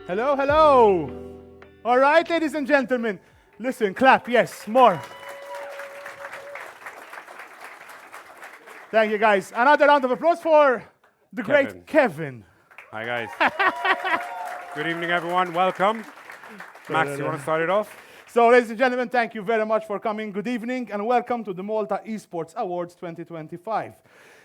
Hello, hello. All right, ladies and gentlemen. Listen, clap, yes, more. Thank you, guys. Another round of applause for the great Kevin. Hi, guys. Good evening, everyone. Welcome. Max, you want to start it off? So, ladies and gentlemen, thank you very much for coming. Good evening, and welcome to the Malta Esports Awards 2025.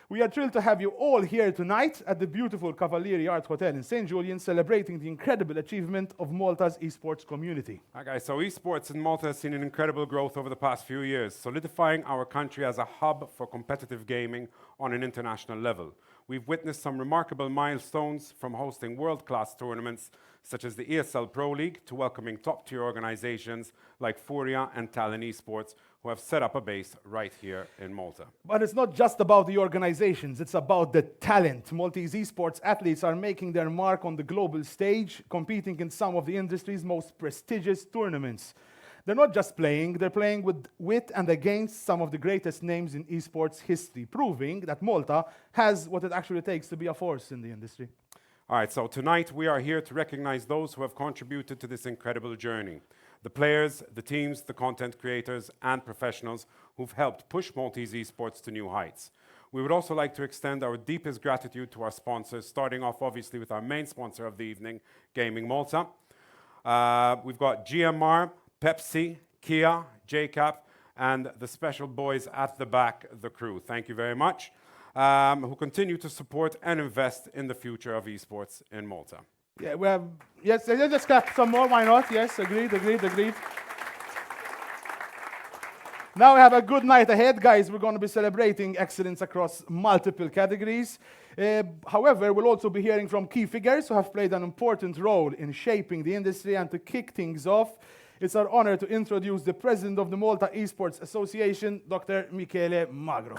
We are thrilled to have you all here tonight at the beautiful Cavalieri Art Hotel in St. Julian, celebrating the incredible achievement of Malta's esports community. Hi, guys. So esports in Malta has seen an incredible growth over the past few years, solidifying our country as a hub for competitive gaming on an international level. We've witnessed some remarkable milestones, from hosting world-class tournaments such as the ESL Pro League to welcoming top-tier organizations like Furia and Talon Esports, who have set up a base right here in Malta. But it's not just about the organizations, it's about the talent. Maltese esports athletes are making their mark on the global stage, competing in some of the industry's most prestigious tournaments. They're not just playing, they're playing with and against some of the greatest names in esports history, proving that Malta has what it actually takes to be a force in the industry. All right, so tonight we are here to recognize those who have contributed to this incredible journey. The players, the teams, the content creators, and professionals who've helped push Maltese esports to new heights. We would also like to extend our deepest gratitude to our sponsors, starting off obviously with our main sponsor of the evening, Gaming Malta. We've got GMR, Pepsi, Kia, JCap, and the special boys at the back, the crew. Thank you very much, who continue to support and invest in the future of esports in Malta. Yeah, we have, yes, let's clap some more, why not? Yes, agreed. Now we have a good night ahead, guys. We're going to be celebrating excellence across multiple categories. However, we'll also be hearing from key figures who have played an important role in shaping the industry. And to kick things off, it's our honor to introduce the president of the Malta Esports Association, Dr. Michele Magro.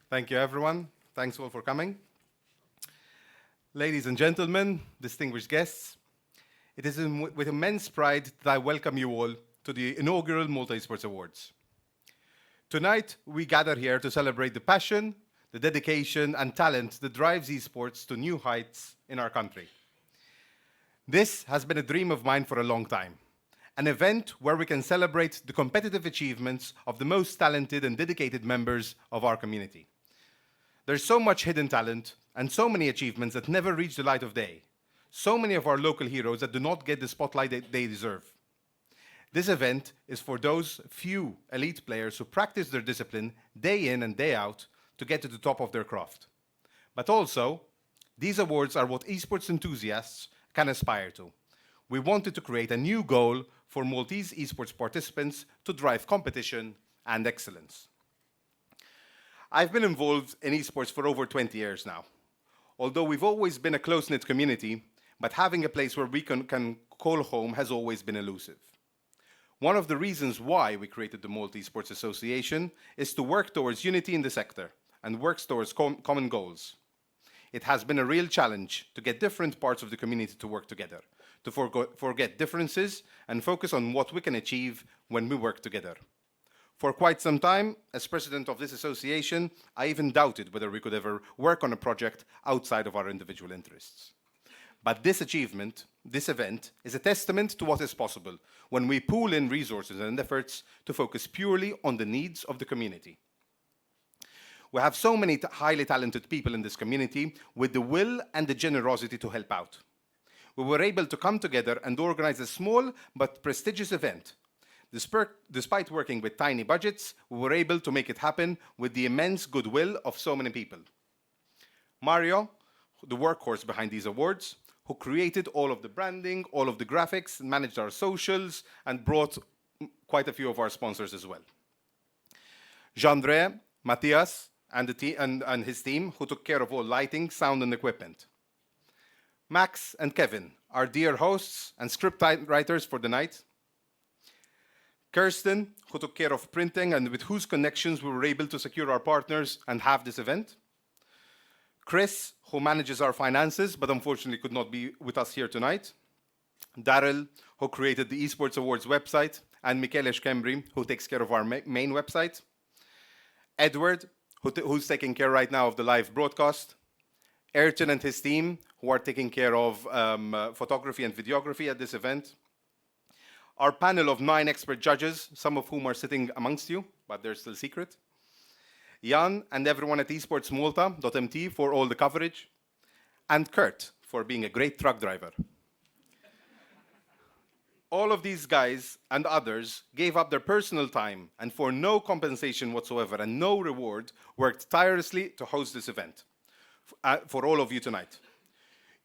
Thank you, everyone. Thanks all for coming. Ladies and gentlemen, distinguished guests, it is with immense pride that I welcome you all to the inaugural Malta Esports Awards. Tonight, we gather here to celebrate the passion, the dedication, and talent that drives esports to new heights in our country. This has been a dream of mine for a long time, an event where we can celebrate the competitive achievements of the most talented and dedicated members of our community. There's so much hidden talent and so many achievements that never reach the light of day. So many of our local heroes that do not get the spotlight that they deserve. This event is for those few elite players who practice their discipline day in and day out to get to the top of their craft. But also, these awards are what esports enthusiasts can aspire to. we wanted to create a new goal for Maltese esports participants to drive competition and excellence. I've been involved in esports for over 20 years now. Although we've always been a close-knit community, but having a place where we can call home has always been elusive. One of the reasons why we created the Malta Esports Association is to work towards unity in the sector and work towards common goals. It has been a real challenge to get different parts of the community to work together, to forget differences and focus on what we can achieve when we work together. For quite some time, as president of this association, I even doubted whether we could ever work on a project outside of our individual interests. But this achievement, this event, is a testament to what is possible when we pool in resources and efforts to focus purely on the needs of the community. We have so many highly talented people in this community with the will and the generosity to help out. We were able to come together and organize a small but prestigious event. Despite working with tiny budgets, we were able to make it happen with the immense goodwill of so many people. Mario, the workhorse behind these awards, who created all of the branding, all of the graphics, managed our socials, and brought quite a few of our sponsors as well. Jean-André, Matthias, and his team, who took care of all lighting, sound, and equipment. Max and Kevin, our dear hosts and script writers for the night. Kirsten, who took care of printing and with whose connections we were able to secure our partners and have this event. Chris, who manages our finances, but unfortunately could not be with us here tonight. Daryl, who created the Esports Awards website, and Michele Schembri, who takes care of our main website. Edward, who's taking care right now of the live broadcast. Ayrton and his team, who are taking care of photography and videography at this event. Our panel of 9 expert judges, some of whom are sitting amongst you, but they're still secret. Jan and everyone at esportsmalta.mt for all the coverage. And Kurt for being a great truck driver. All of these guys and others gave up their personal time and for no compensation whatsoever and no reward, worked tirelessly to host this event for all of you tonight.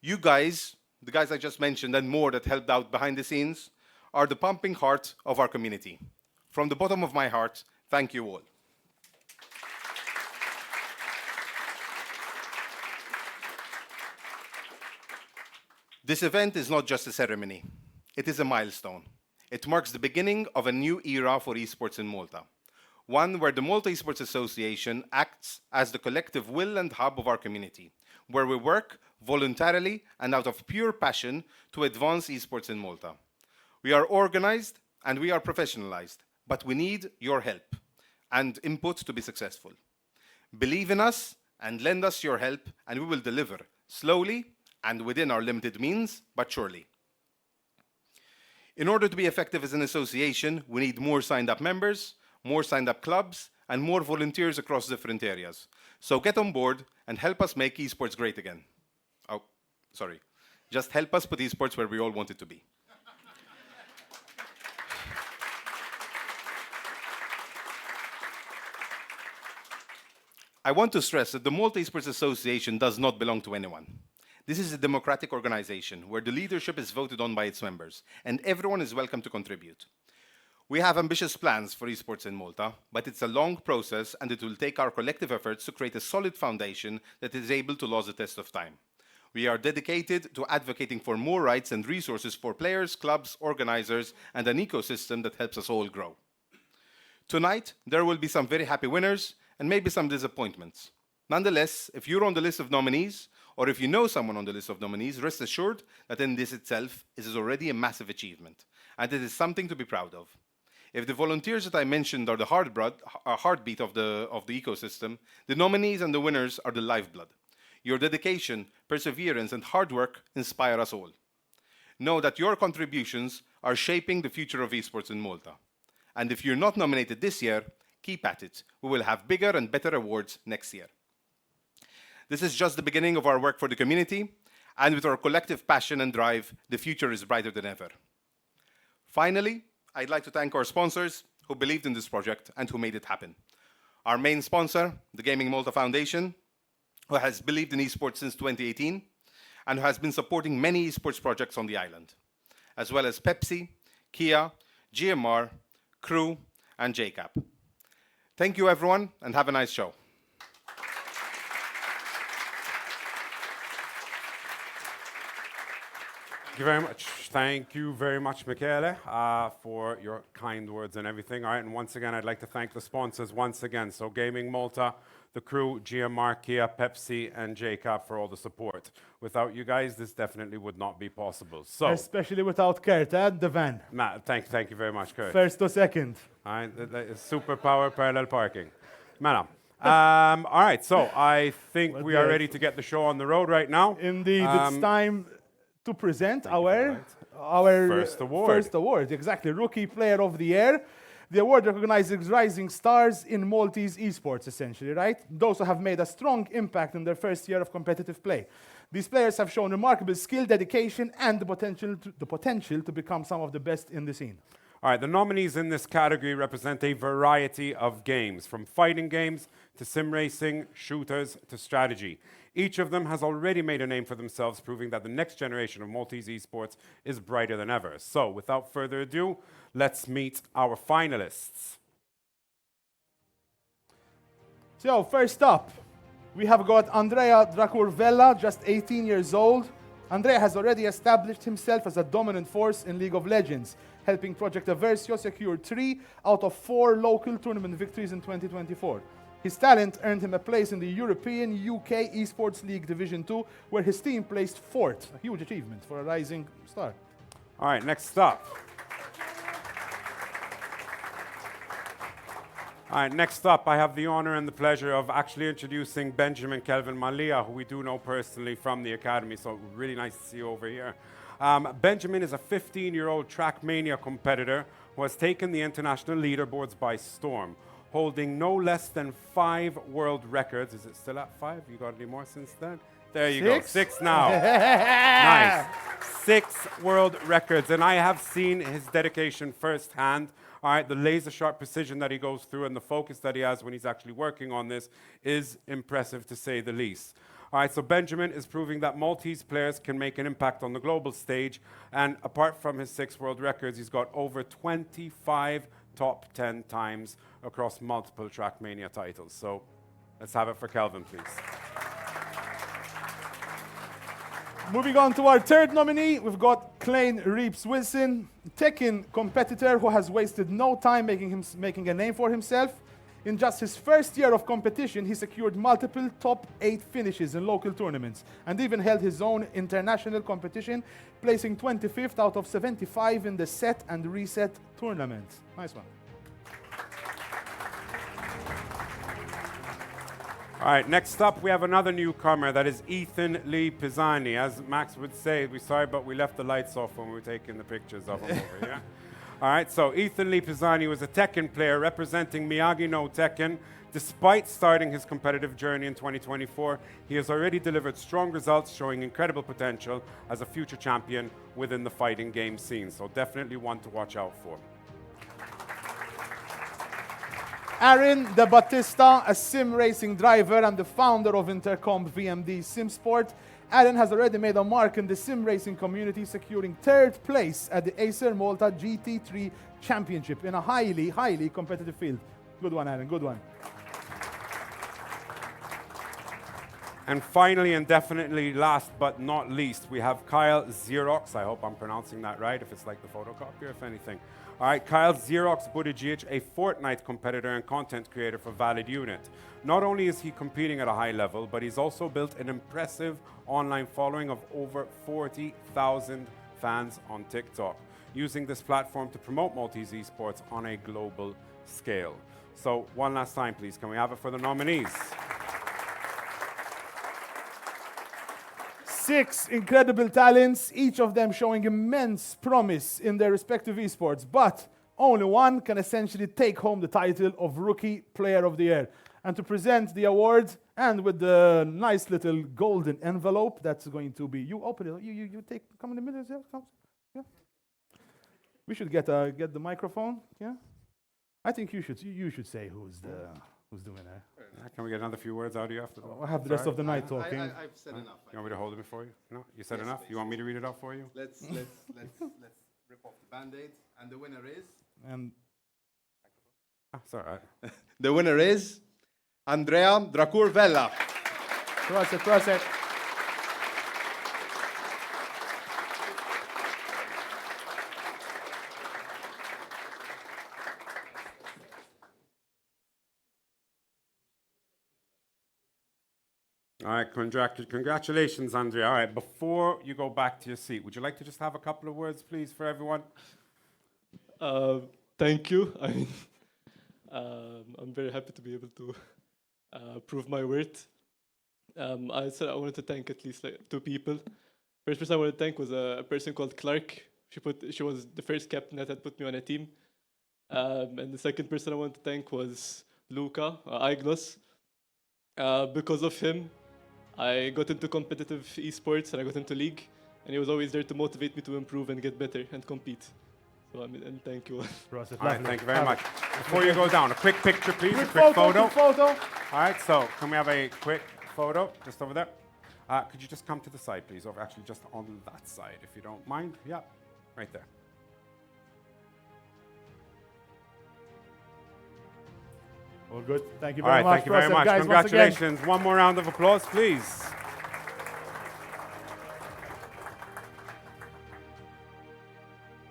You guys, the guys I just mentioned and more that helped out behind the scenes, are the pumping heart of our community. From the bottom of my heart, thank you all. This event is not just a ceremony. It is a milestone. It marks the beginning of a new era for esports in Malta, one where the Malta Esports Association acts as the collective will and hub of our community, where we work voluntarily and out of pure passion to advance esports in Malta. We are organized and we are professionalized, but we need your help and input to be successful. Believe in us and lend us your help, and we will deliver slowly and within our limited means, but surely. In order to be effective as an association, we need more signed-up members, more signed-up clubs, and more volunteers across different areas. So get on board and help us make esports great again. Oh, sorry. Just help us put esports where we all want it to be. I want to stress that the Malta Esports Association does not belong to anyone. This is a democratic organization where the leadership is voted on by its members, and everyone is welcome to contribute. We have ambitious plans for esports in Malta, but it's a long process and it will take our collective efforts to create a solid foundation that is able to last the test of time. We are dedicated to advocating for more rights and resources for players, clubs, organizers, and an ecosystem that helps us all grow. Tonight, there will be some very happy winners and maybe some disappointments. Nonetheless, if you're on the list of nominees, or if you know someone on the list of nominees, rest assured that in this itself is already a massive achievement, and it is something to be proud of. If the volunteers that I mentioned are the heartbeat of the ecosystem, the nominees and the winners are the lifeblood. Your dedication, perseverance, and hard work inspire us all. Know that your contributions are shaping the future of esports in Malta. And if you're not nominated this year, keep at it. We will have bigger and better awards next year. This is just the beginning of our work for the community, and with our collective passion and drive, the future is brighter than ever. Finally, I'd like to thank our sponsors who believed in this project and who made it happen. Our main sponsor, the Gaming Malta Foundation, who has believed in esports since 2018, and who has been supporting many esports projects on the island. as well as Pepsi, Kia, GMR, Crew, and JCAP. Thank you, everyone, and have a nice show. Thank you very much. Thank you very much, Michele, for your kind words and everything. All right, and once again, I'd like to thank the sponsors once again. So Gaming Malta, the Crew, GMR, Kia, Pepsi, and JCAP for all the support. Without you guys, this definitely would not be possible. So, Especially without Kurt and the van. Matt, thank you very much, Kurt. First or second. All right, superpower parallel parking. Mana. All right, so I think we are ready to get the show on the road right now. Indeed, it's time to present our First award. First award, exactly. Rookie Player of the Year. The award recognizes rising stars in Maltese esports, essentially, right? Those who have made a strong impact in their first year of competitive play. These players have shown remarkable skill, dedication, and the potential to become some of the best in the scene. All right, the nominees in this category represent a variety of games, from fighting games to sim racing, shooters to strategy. Each of them has already made a name for themselves, proving that the next generation of Maltese esports is brighter than ever. So, without further ado, let's meet our finalists. So, first up, we have got Andrea Dracurvella, just 18 years old. Andrea has already established himself as a dominant force in League of Legends, helping Project Aversio secure 3 out of 4 local tournament victories in 2024. His talent earned him a place in the European UK Esports League Division 2, where his team placed 4th, a huge achievement for a rising star. All right, next up. All right, next up, I have the honor and the pleasure of actually introducing Benjamin Kelvin Malia, who we do know personally from the academy, so really nice to see you over here. Benjamin is a 15-year-old Trackmania competitor who has taken the international leaderboards by storm, holding no less than 5 world records. Is it still at 5? You got any more since then? There you go, 6 now. Nice. 6 world records, and I have seen his dedication firsthand. All right, the laser-sharp precision that he goes through and the focus that he has when he's actually working on this is impressive, to say the least. All right, so Benjamin is proving that Maltese players can make an impact on the global stage, and apart from his 6 world records, he's got over 25 top 10 times across multiple Trackmania titles. So let's have it for Kelvin, please. Moving on to our third nominee, we've got Klein Reeps-Wilson, Tekken competitor who has wasted no time making a name for himself. In just his first year of competition, he secured multiple top 8 finishes in local tournaments and even held his own international competition, placing 25th out of 75 in the set and reset tournament. Nice one. All right, next up, we have another newcomer. That is Ethan Lee Pisani. As Max would say, we're sorry, but we left the lights off when we were taking the pictures of him over here. All right, so Ethan Lee Pisani was a Tekken player representing Miyagi no Tekken. Despite starting his competitive journey in 2024, he has already delivered strong results, showing incredible potential as a future champion within the fighting game scene. So definitely one to watch out for. Aaron De Battista, a sim racing driver and the founder of Intercom VMD SimSport. Aaron has already made a mark in the sim racing community, securing 3rd place at the Acer Malta GT3 Championship in a highly competitive field. Good one, Aaron, good one. And finally, and definitely last but not least, we have Kyle Xerox. I hope I'm pronouncing that right, if it's like the photocopier, if anything. All right, Kyle Xerox Buttigieg, a Fortnite competitor and content creator for Valid Unit. Not only is he competing at a high level, but he's also built an impressive online following of over 40,000 fans on TikTok, using this platform to promote Maltese esports on a global scale. So one last time, please, can we have it for the nominees? 6 incredible talents, each of them showing immense promise in their respective esports, but only one can essentially take home the title of Rookie Player of the Year. And to present the award, and with the nice little golden envelope, that's going to be, you open it, you take, come in the middle, yeah. We should get the microphone, yeah. I think you should say who's doing it. Can we get another few words out of you after that? I'll have the rest of the night talking. I've said enough. You want me to hold it before you? No? You said Yes, enough? please. You want me to read it out for you? Let's rip off the Band-Aid. And the winner is? And That's all right. The winner is Andrea Dracour Vella. prosit. All right, congratulations, Andrea. All right, before you go back to your seat, would you like to just have a couple of words, please, for everyone? Thank you. I mean, I'm very happy to be able to prove my worth. I said I wanted to thank at least like 2 people. First person I wanted to thank was a person called Clark. She was the first captain that had put me on a team. And the second person I wanted to thank was Luca Iglos. Because of him, I got into competitive esports and I got into league, and he was always there to motivate me to improve and get better and compete. So I mean, and thank you. Prosit. All right, thank you very much. Before you go down, a quick picture, please, a Quick quick photo. photo. All right, so can we have a quick photo just over there? Could you just come to the side, please, or actually just on that side, if you don't mind? Yeah, right there. All good. Thank you All very right, much. thank you very Prosit, much. guys, once again. Congratulations. One more round of applause, please.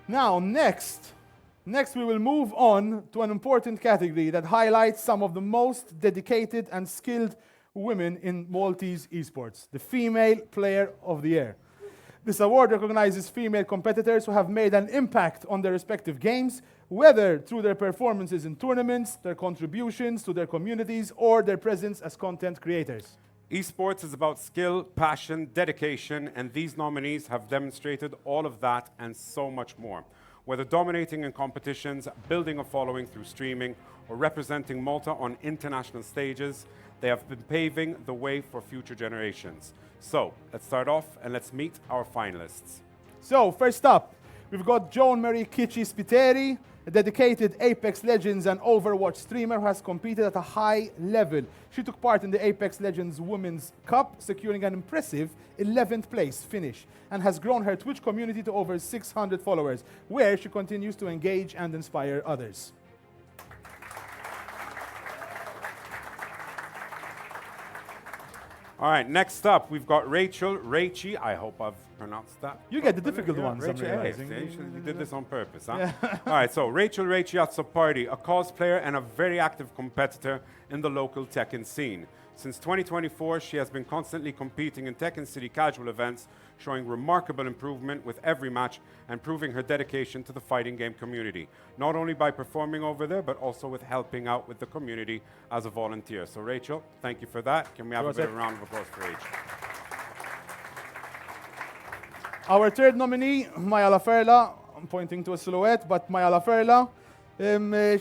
Now, next we will move on to an important category that highlights some of the most dedicated and skilled women in Maltese esports, the Female Player of the Year. This award recognizes female competitors who have made an impact on their respective games, whether through their performances in tournaments, their contributions to their communities, or their presence as content creators. Esports is about skill, passion, dedication, and these nominees have demonstrated all of that and so much more. Whether dominating in competitions, building a following through streaming, or representing Malta on international stages, they have been paving the way for future generations. So, let's start off and let's meet our finalists. So, first up, we've got Joan Marie Kichi Spiteri, a dedicated Apex Legends and Overwatch streamer who has competed at a high level. She took part in the Apex Legends Women's Cup, securing an impressive 11th place finish, and has grown her Twitch community to over 600 followers, where she continues to engage and inspire others. All right, next up, we've got Rachel Raichi. I hope I've pronounced that. You get the properly. difficult ones, I'm Rachel, realizing. you did this on purpose, huh? All right, so Rachel Raichi Atsopardi, a cosplayer and a very active competitor in the local Tekken scene. Since 2024, she has been constantly competing in Tekken City casual events, showing remarkable improvement with every match and proving her dedication to the fighting game community, not only by performing over there, but also with helping out with the community as a volunteer. So Rachel, thank you for that. Can we have a bit of a round of applause for Rachel? Our third nominee, Maya Laferla. I'm pointing to a silhouette, but Maya Laferla.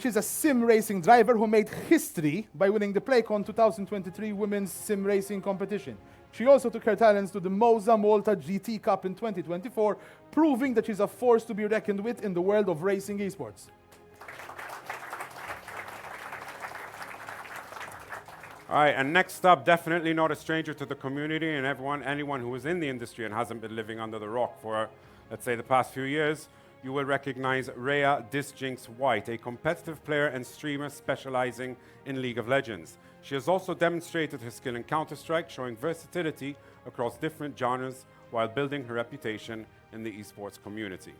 She's a sim racing driver who made history by winning the PlayCon 2023 Women's Sim Racing Competition. She also took her talents to the Moza Malta GT Cup in 2024, proving that she's a force to be reckoned with in the world of racing esports. All right, and next up, definitely not a stranger to the community and anyone who is in the industry and hasn't been living under the rock for, let's say, the past few years, you will recognize Rhea Disjinx White, a competitive player and streamer specializing in League of Legends. She has also demonstrated her skill in Counter-Strike, showing versatility across different genres while building her reputation in the esports community.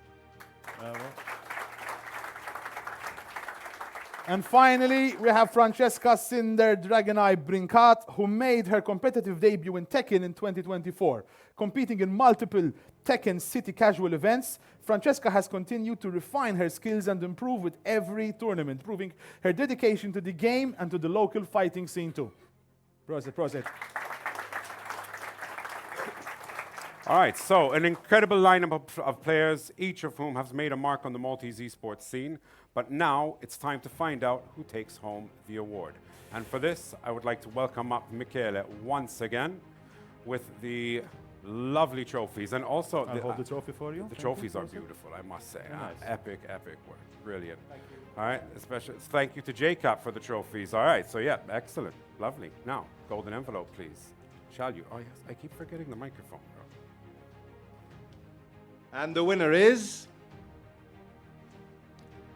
And finally, we have Francesca Cinder Dragoneye Brincat, who made her competitive debut in Tekken in 2024. Competing in multiple Tekken City casual events, Francesca has continued to refine her skills and improve with every tournament, proving her dedication to the game and to the local fighting scene too. Prosit. All right, so an incredible lineup of players, each of whom has made a mark on the Maltese esports scene. But now it's time to find out who takes home the award. And for this, I would like to welcome up Michele once again with the lovely trophies. And also, I'll hold the trophy for you. the trophies are beautiful, I must say. Nice. Epic work. Brilliant. Thank you. All right, especially thank you to Jacob for the trophies. All right, so yeah, excellent. Lovely. Now, golden envelope, please. Shall you? Oh, yes, I keep forgetting the microphone, bro. And the winner is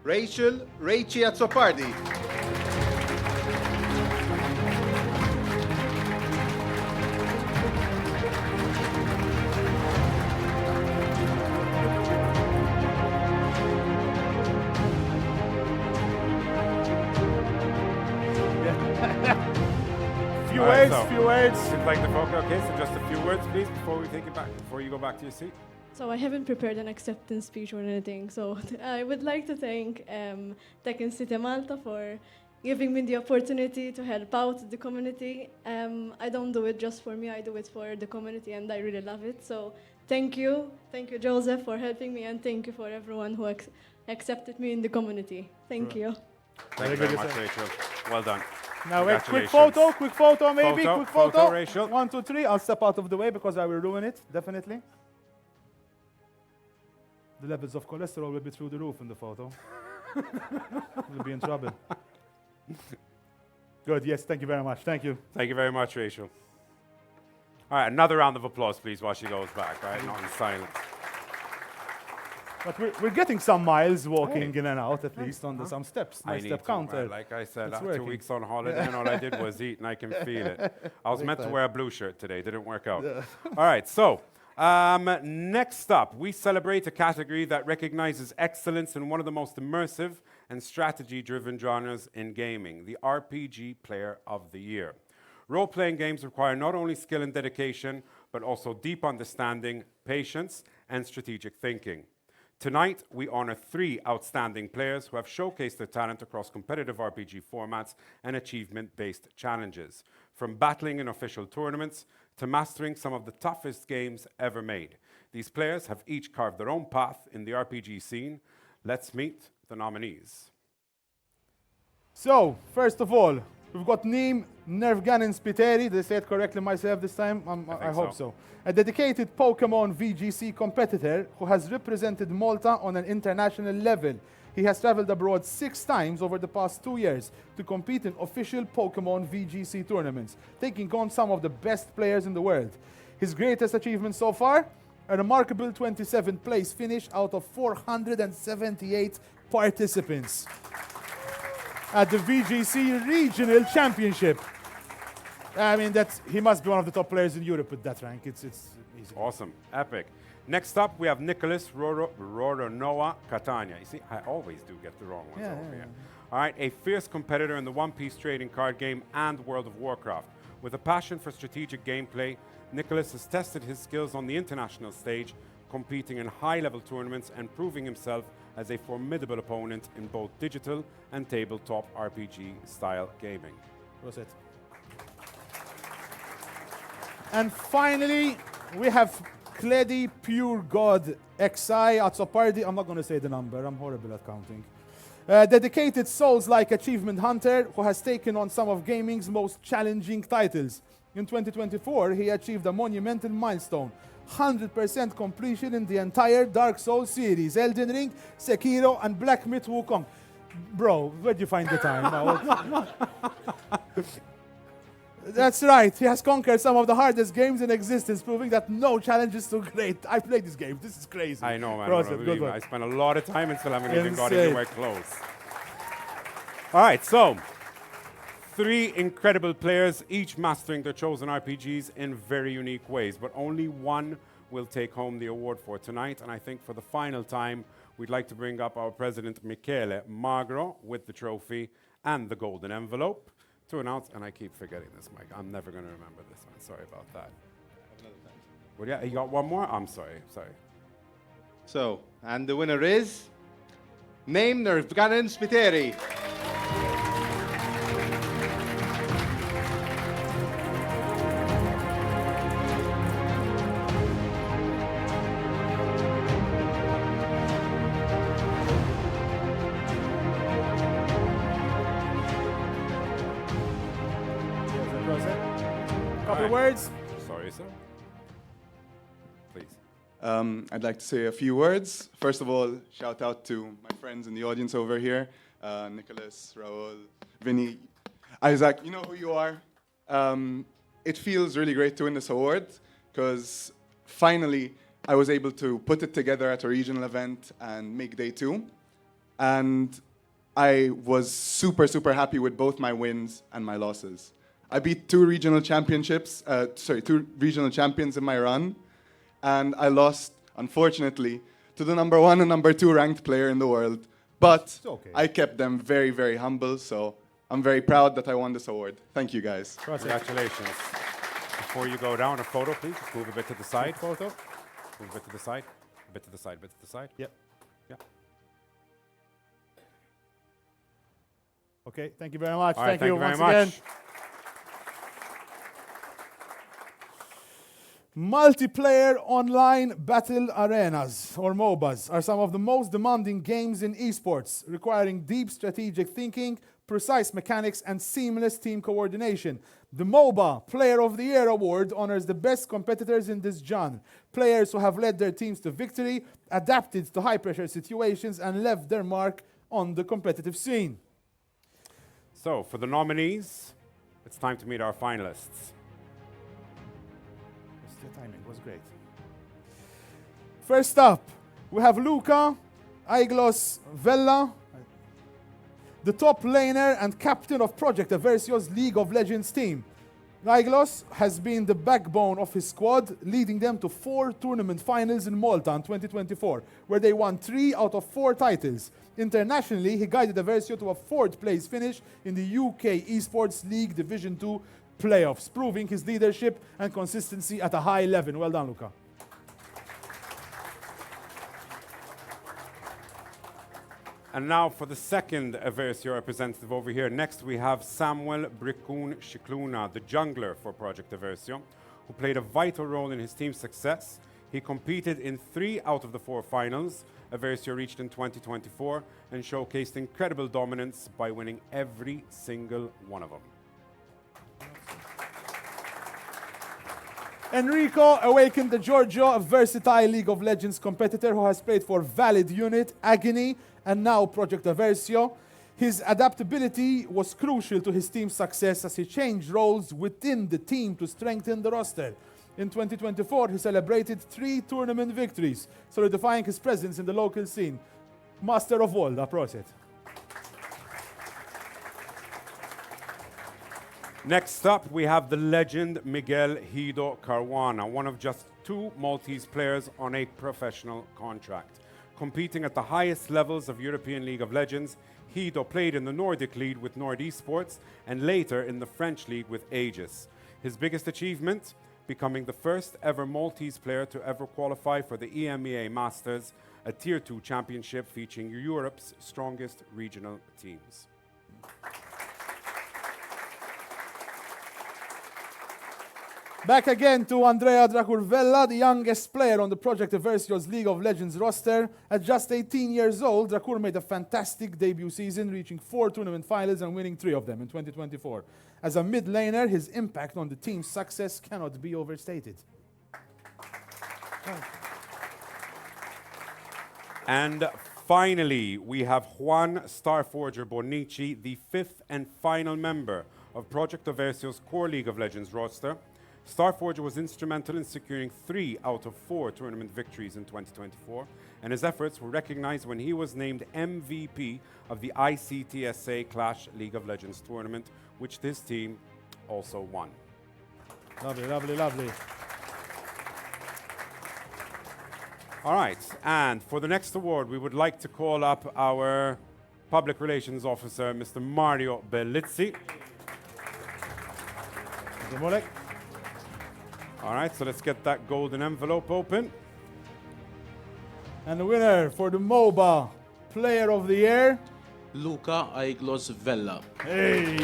Rachel Azzopardi. Few All right, words, so- few words. Seems like the focus. Okay, so just a few words, please, before we take it back, before you go back to your seat. So I haven't prepared an acceptance speech or anything. So I would like to thank Tekken City Malta for giving me the opportunity to help out the community. I don't do it just for me, I do it for the community and I really love it. So thank you Joseph for helping me and thank you for everyone who accepted me in the community. Thank you. Thank you very much, Rachel. Well done. Now wait, quick Congratulations. photo maybe, Photo, quick photo. photo, Rachel. 1, 2, 3, I'll step out of the way because I will ruin it, definitely. The levels of cholesterol will be through the roof in the photo. We'll be in trouble. Good, yes, thank you very much, thank you. Thank you very much, Rachel. All right, another round of applause, please, while she goes back, right? Not in silence. But we're getting some miles walking in and out, at least on some steps. I Nice need step to, counter. man. Like I said, It's after working. 2 weeks on holiday, and all I did was eat, and I can feel it. I was meant to wear a blue shirt today. Didn't work out. All right, so next up, we celebrate a category that recognizes excellence in one of the most immersive and strategy-driven genres in gaming, the RPG Player of the Year. Role-playing games require not only skill and dedication, but also deep understanding, patience, and strategic thinking. Tonight, we honor 3 outstanding players who have showcased their talent across competitive RPG formats and achievement-based challenges, from battling in official tournaments to mastering some of the toughest games ever made. These players have each carved their own path in the RPG scene. Let's meet the nominees. So, first of all, we've got Neem Nervganin Spiteri. Did I say it correctly myself this time? I hope so. A dedicated Pokemon VGC competitor who has represented Malta on an international level. He has traveled abroad 6 times over the past 2 years to compete in official Pokemon VGC tournaments, taking on some of the best players in the world. His greatest achievement so far? A remarkable 27th place finish out of 478 participants at the VGC Regional Championship. I mean, he must be one of the top players in Europe with that rank. It's easy. Awesome. Epic. Next up, we have Nicholas Roronoa Catania. You see, I always do get the wrong ones over here. All right, a fierce competitor in the one-piece trading card game and World of Warcraft. With a passion for strategic gameplay, Nicholas has tested his skills on the international stage, competing in high-level tournaments and proving himself as a formidable opponent in both digital and tabletop RPG-style gaming. That's it. And finally, we have Kledi Pure God XI Azzopardi. I'm not going to say the number. I'm horrible at counting. Dedicated Souls-like achievement hunter who has taken on some of gaming's most challenging titles. In 2024, he achieved a monumental milestone. 100% completion in the entire Dark Souls series. Elden Ring, Sekiro, and Black Myth Wukong. Bro, where'd you find the time? That's right. He has conquered some of the hardest games in existence, proving that no challenge is too great. I played this game. This is crazy. I know, man. Prosit, good I work. spent a lot of time and still haven't even got Insane. anywhere close. All right, so 3 incredible players, each mastering their chosen RPGs in very unique ways, but only one will take home the award for tonight. And I think for the final time, we'd like to bring up our president, Michele Magro, with the trophy and the golden envelope to announce, and I keep forgetting this, Mike. I'm never going to remember this one. Sorry about that. Well, yeah, you got one more? I'm sorry. So, and the winner is Neem Nervganin Spiteri. Couple words. Sorry, sir. Please. I'd like to say a few words. First of all, shout out to my friends in the audience over here, Nicholas, Raul, Vinny, Isaac, you know who you are. It feels really great to win this award because finally I was able to put it together at a regional event and make day 2. and I was super, super happy with both my wins and my losses. I beat two regional champions in my run, and I lost, unfortunately, to the number 1 and number 2 ranked player in the world. But okay. I kept them very, very humble, so I'm very proud that I won this award. Thank you, guys. Congratulations. Before you go down, a photo, please. Just move a bit to the side. Photo. Move a bit to the side. A bit to the side, bit to the side. Yep. Yeah. Okay, thank you very much. All right, thank you very once much. again. Multiplayer online battle arenas, or MOBAs, are some of the most demanding games in esports, requiring deep strategic thinking, precise mechanics, and seamless team coordination. The MOBA Player of the Year award honors the best competitors in this genre, players who have led their teams to victory, adapted to high-pressure situations, and left their mark on the competitive scene. So, for the nominees, it's time to meet our finalists. The timing was great. First up, we have Luca Aiglos Vella, the top laner and captain of Project Aversio's League of Legends team. Aiglos has been the backbone of his squad, leading them to 4 tournament finals in Malta in 2024, where they won 3 out of 4 titles. Internationally, he guided Aversio to a 4th place finish in the UK Esports League Division 2 playoffs, proving his leadership and consistency at a high level. Well done, Luca. And now for the second Aversio representative over here. Next we have Samuel Brikun Shikluna, the jungler for Project Aversio, who played a vital role in his team's success. He competed in 3 out of the 4 finals Aversio reached in 2024 and showcased incredible dominance by winning every single one of them. Enrico awakened the Giorgio, a versatile League of Legends competitor who has played for Valid Unit, Agony, and now Project Aversio. His adaptability was crucial to his team's success as he changed roles within the team to strengthen the roster. In 2024, he celebrated 3 tournament victories, solidifying his presence in the local scene. Master of all, prosit. Next up, we have the legend Miguel Hido Caruana, one of just 2 Maltese players on a professional contract. Competing at the highest levels of European League of Legends, Hido played in the Nordic League with Nord Esports and later in the French League with Aegis. His biggest achievement? Becoming the first ever Maltese player to ever qualify for the EMEA Masters, a Tier 2 championship featuring Europe's strongest regional teams. Back again to Andrea Dracurvella, the youngest player on the Project Aversio's League of Legends roster. At just 18 years old, Dracur made a fantastic debut season, reaching 4 tournament finals and winning 3 of them in 2024. As a mid laner, his impact on the team's success cannot be overstated. And finally, we have Juan Starforger Bonici, the 5th and final member of Project Aversio's core League of Legends roster. Starforger was instrumental in securing 3 out of 4 tournament victories in 2024, and his efforts were recognized when he was named MVP of the ICTSA Clash League of Legends tournament, which this team also won. Lovely, lovely, lovely. All right, and for the next award, we would like to call up our Public Relations Officer, Mr. Mario Bellizzi. All right, so let's get that golden envelope open. And the winner for the MOBA Player of the Year, Luca Aiglos Vella. hey!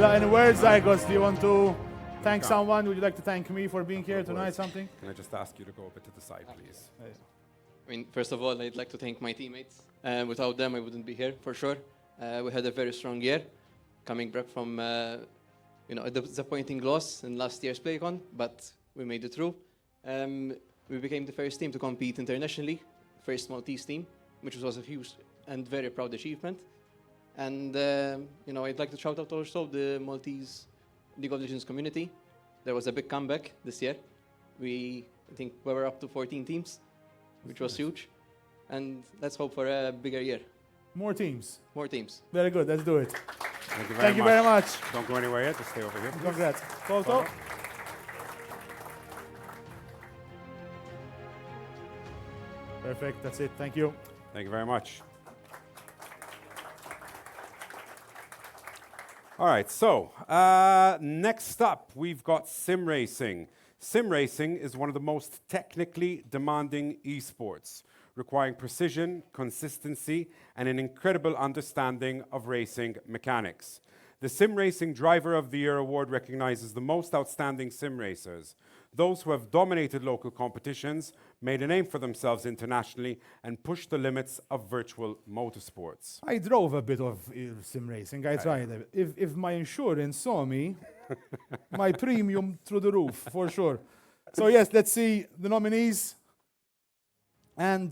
Any words, Zygos? Do you want to thank someone? Would you like to thank me for being here tonight? Something? Can I just ask you to go a bit to the side, please? I mean, first of all, I'd like to thank my teammates. Without them, I wouldn't be here for sure. We had a very strong year, coming back from a disappointing loss in last year's PlayCon, but we made it through. We became the first team to compete internationally, first Maltese team, which was a huge and very proud achievement. And I'd like to shout out also the Maltese League of Legends community. There was a big comeback this year. I think we were up to 14 teams, which was huge. And let's hope for a bigger year. More teams. More teams. Very good. Let's do it. Thank you very much. Very much. Don't go anywhere yet. Just stay over here. please. Congrats. Photo. Perfect. That's it. Thank you. Thank you very much. All right, so next up, we've got sim racing. Sim racing is one of the most technically demanding esports, requiring precision, consistency, and an incredible understanding of racing mechanics. The Sim Racing Driver of the Year award recognizes the most outstanding sim racers, those who have dominated local competitions, made a name for themselves internationally, and pushed the limits of virtual motorsports. I drove a bit of sim racing. I tried it. If my insurance saw me, my premium through the roof, for sure. So yes, let's see the nominees. And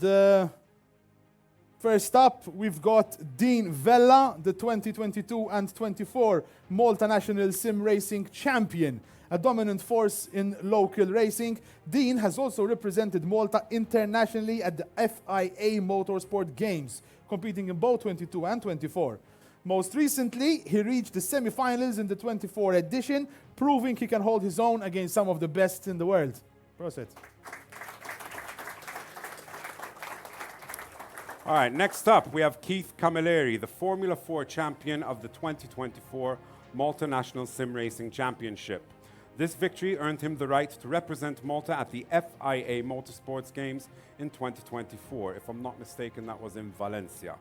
first up, we've got Dean Vella, the 2022 and 24 Malta National Sim Racing Champion. A dominant force in local racing, Dean has also represented Malta internationally at the FIA Motorsport Games, competing in both 22 and 24. Most recently, he reached the semi-finals in the 24 edition, proving he can hold his own against some of the best in the world. Proceed. All right, next up, we have Keith Camilleri, the Formula 4 champion of the 2024 Malta National Sim Racing Championship. This victory earned him the right to represent Malta at the FIA Motorsports Games in 2024. If I'm not mistaken, that was in Valencia.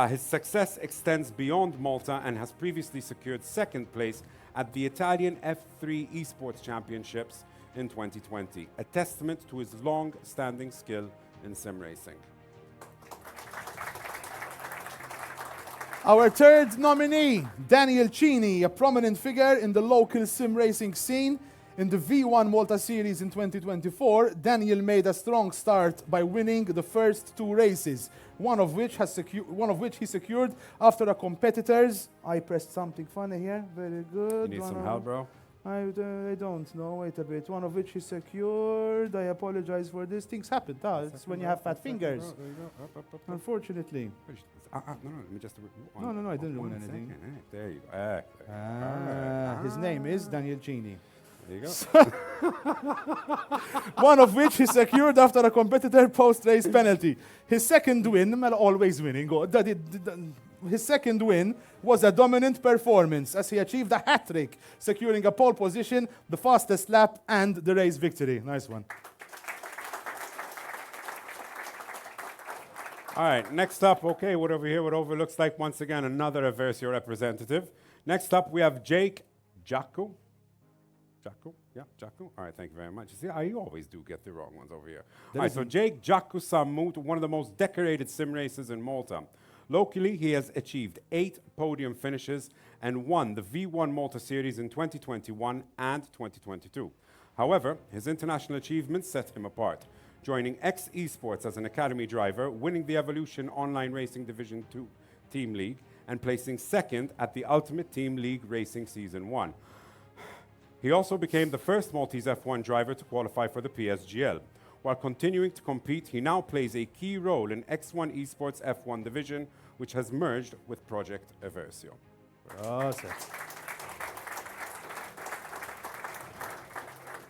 His success extends beyond Malta and has previously secured second place at the Italian F3 Esports Championships in 2020, a testament to his long-standing skill in sim racing. Our third nominee, Daniel Cini, a prominent figure in the local sim racing scene. In the V1 Malta Series in 2024, Daniel made a strong start by winning the first two races, one of which he secured after a competitor's... I pressed something funny here. Very good. You need some help, bro? I don't know. Wait a bit. One of which he secured. I apologize for this. Things happen. It's when you have fat fingers. There you go. Up. Unfortunately. No, let me just... No, I didn't ruin anything. Second. There you go. His name is Daniel Cini. There you go. One of which he secured after a competitor post-race penalty. His second win, always winning, his second win was a dominant performance as he achieved a hat-trick, securing a pole position, the fastest lap, and the race victory. Nice one. All right, next up, okay, what over looks like once again another Aversio representative. Next up, we have Jake Jacko. Jacko. All right, thank you very much. See, I always do get the wrong ones over here. All right, so Jake Jacko Samut, one of the most decorated sim racers in Malta. Locally, he has achieved 8 podium finishes and won the V1 Malta Series in 2021 and 2022. However, his international achievements set him apart, joining X Esports as an academy driver, winning the Evolution Online Racing Division 2 Team League, and placing second at the Ultimate Team League Racing Season 1. He also became the first Maltese F1 driver to qualify for the PSGL. While continuing to compete, he now plays a key role in X1 Esports F1 division, which has merged with Project Aversio.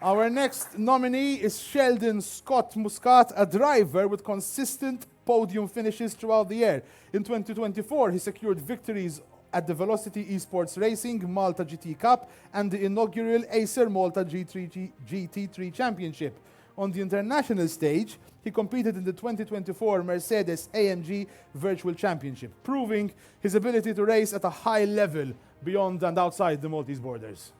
Our next nominee is Sheldon Scott Muscat, a driver with consistent podium finishes throughout the year. In 2024, he secured victories at the Velocity Esports Racing Malta GT Cup and the inaugural Acer Malta GT3 Championship. On the international stage, he competed in the 2024 Mercedes AMG Virtual Championship, proving his ability to race at a high level beyond and outside the Maltese borders.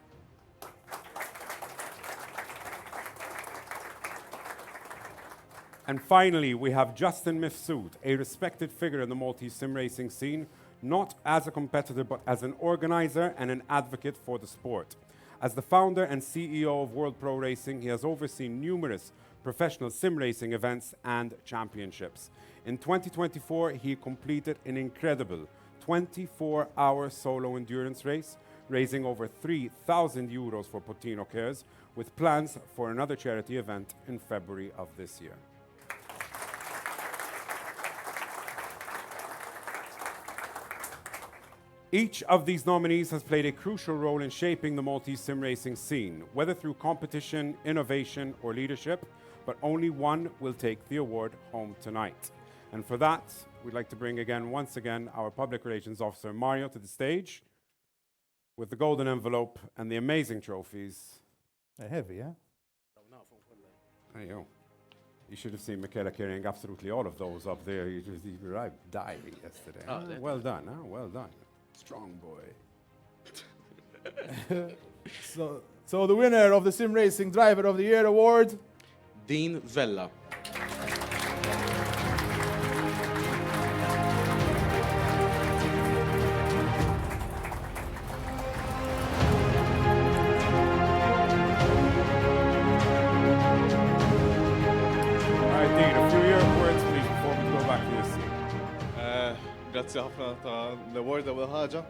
And finally, we have Justin Mifsud, a respected figure in the Maltese sim racing scene, not as a competitor, but as an organizer and an advocate for the sport. As the founder and CEO of World Pro Racing, he has overseen numerous professional sim racing events and championships. In 2024, he completed an incredible 24-hour solo endurance race, raising over 3,000 euros for Potino Cares, with plans for another charity event in February of this year. Each of these nominees has played a crucial role in shaping the Maltese sim racing scene, whether through competition, innovation, or leadership, but only one will take the award home tonight. And for that, we'd like to bring once again, our Public Relations Officer, Mario, to the stage with the golden envelope and the amazing trophies. They're heavy, yeah? There you go. You should have seen Michaela carrying absolutely all of those up there. You arrived diving yesterday. Oh, Huh? Well done, huh? Well done. Strong boy. So the winner of the Sim Racing Driver of the Year award, Dean Vella. All right, Dean, a few of your words, please, before we go back to your seat. Grazzi ħafna ta' l-award ewwel ħaġa.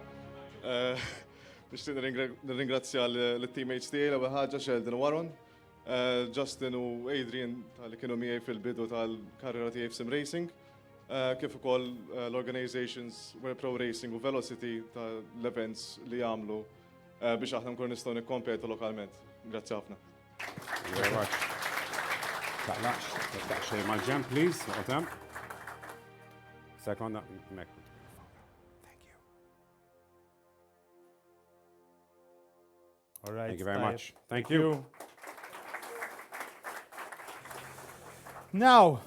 Nixtieq nirringrazzja l-teammates tiegħi l-ewwel ħaġa Sheldon u Warren, Justin u Adrian li kienu miegħi fil-bidu tal-karriera tiegħi f'sim racing, kif ukoll l-organizations Pro Racing u Velocity tal-events li jagħmlu biex aħna nkunu nistgħu nikkompetu lokalment. Grazzi ħafna. Thank you very much. That shame my jump, please. Well, second, thank you. all right. Thank you very Tayyip. much. Thank you. Now,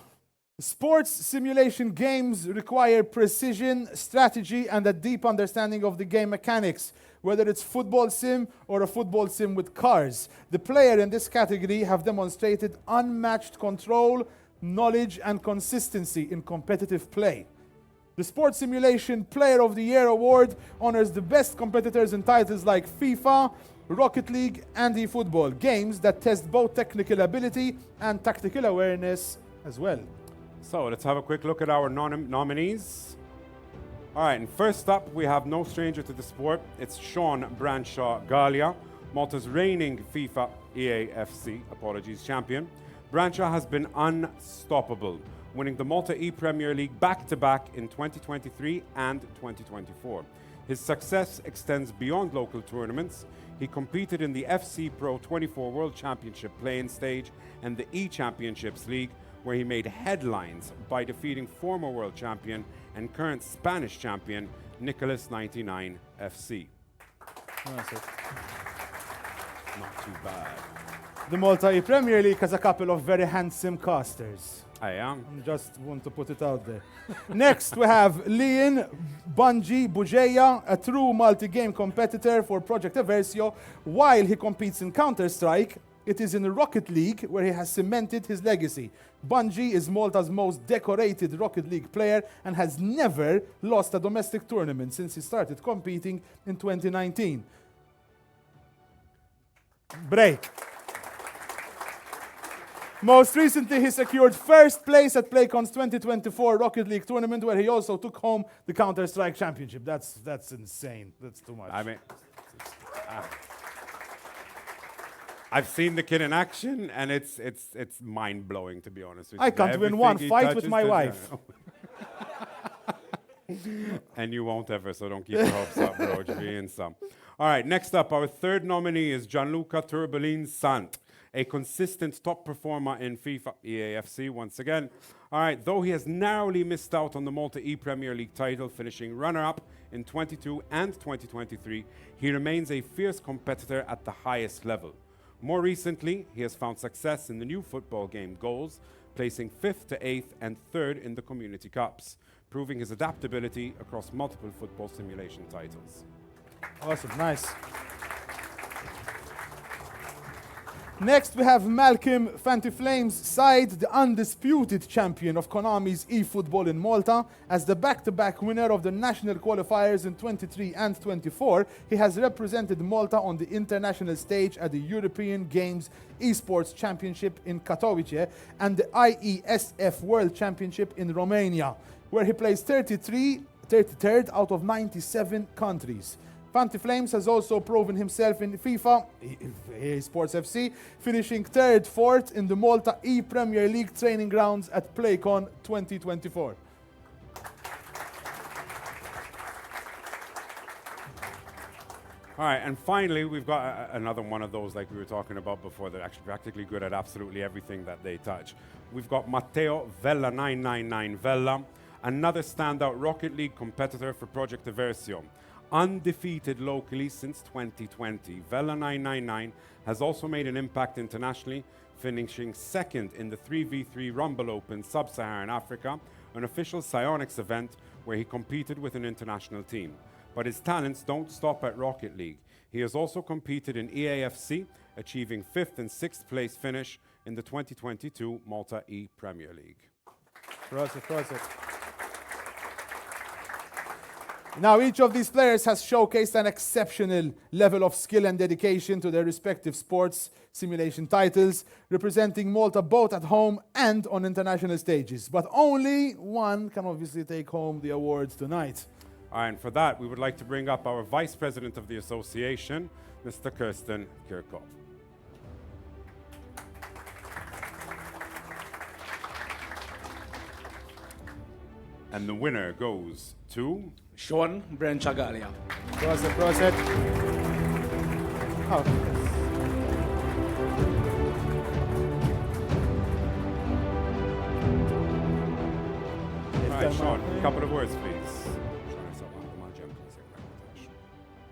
sports simulation games require precision, strategy, and a deep understanding of the game mechanics, whether it's football sim or a football sim with cars. The player in this category have demonstrated unmatched control, knowledge, and consistency in competitive play. The Sports Simulation Player of the Year award honors the best competitors in titles like FIFA, Rocket League, and eFootball, games that test both technical ability and tactical awareness as well. So let's have a quick look at our nominees. All right, and first up, we have no stranger to the sport. It's Sean Branshaw Galia, Malta's reigning FIFA EAFC champion. Branshaw has been unstoppable, winning the Malta E-Premier League back-to-back in 2023 and 2024. His success extends beyond local tournaments. He competed in the FC Pro 24 World Championship play-in stage and the E-Championships League, where he made headlines by defeating former world champion and current Spanish champion Nicolas 99 FC. That's it. Not too bad. The Malta Premier League has a couple of very handsome casters. I am. Just want to put it out there. Next, we have Leon Bunji Bujeya, a true multi-game competitor for Project Aversio. While he competes in Counter-Strike, it is in the Rocket League where he has cemented his legacy. Bunji is Malta's most decorated Rocket League player and has never lost a domestic tournament since he started competing in 2019. Break. Most recently, he secured first place at PlayCon's 2024 Rocket League tournament, where he also took home the Counter-Strike Championship. That's insane. That's too much. I mean, I've seen the kid in action, and it's mind-blowing, to be honest with you. I can't win one fight with my wife. And you won't ever, so don't keep your hopes up, bro. Just be in some. All right, next up, our third nominee is Gianluca Turbolin Sant, a consistent top performer in FIFA EAFC once again. All right, though he has narrowly missed out on the Malta E-Premier League title, finishing runner-up in 22 and 2023, he remains a fierce competitor at the highest level. More recently, he has found success in the new football game Goals, placing 5th to 8th and 3rd in the Community Cups, proving his adaptability across multiple football simulation titles. Awesome, nice. Next, we have Malcolm Fantiflame's side, the undisputed champion of Konami's eFootball in Malta. As the back-to-back winner of the national qualifiers in 23 and 24, he has represented Malta on the international stage at the European Games Esports Championship in Katowice and the IESF World Championship in Romania, where he placed 33, 33rd out of 97 countries. Fanti Flames has also proven himself in FIFA, EA Sports FC, finishing 3rd, 4th in the Malta Premier League training grounds at PlayCon 2024. All right, and finally, we've got another one of those like we were talking about before. They're actually practically good at absolutely everything that they touch. We've got Matteo Vella 999 Vella, another standout Rocket League competitor for Project Aversio. Undefeated locally since 2020, Vella 999 has also made an impact internationally, finishing 2nd in the 3v3 Rumble Open Sub-Saharan Africa, an official psionics event where he competed with an international team. But his talents don't stop at Rocket League. He has also competed in EAFC, achieving 5th and 6th place finish in the 2022 Malta Premier League. Prosit. Now, each of these players has showcased an exceptional level of skill and dedication to their respective sports simulation titles, representing Malta both at home and on international stages. But only one can obviously take home the awards tonight. And for that, we would like to bring up our Vice President of the Association, Mr. Kirsten Kirkhoff. And the winner goes to Sean Branchagalia. Prosit. Oh. All right, Sean, a couple of words, please.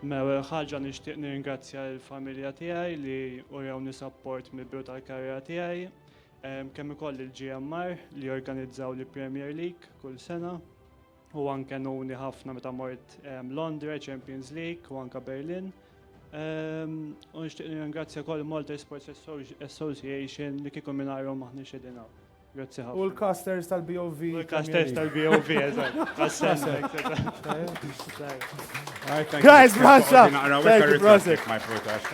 Mew ħaġa nixtieq nirringrazzja l-familja tiegħi li urawni support mill-bidu tal-karriera tiegħi, kemm ukoll il-GMR li jorganizzaw l-Premier League kull sena u anke nuni ħafna meta mort Londra, Champions League u anke Berlin. U nixtieq nirringrazzja wkoll Malta Esports Association li kieku mingħajrhom maħniex qegħdin hawn. Grazzi ħafna. U l-casters tal-BOV. Il-casters tal-BOV, eżatt. Guys, Brasha! Thank you, Prosit. My protest.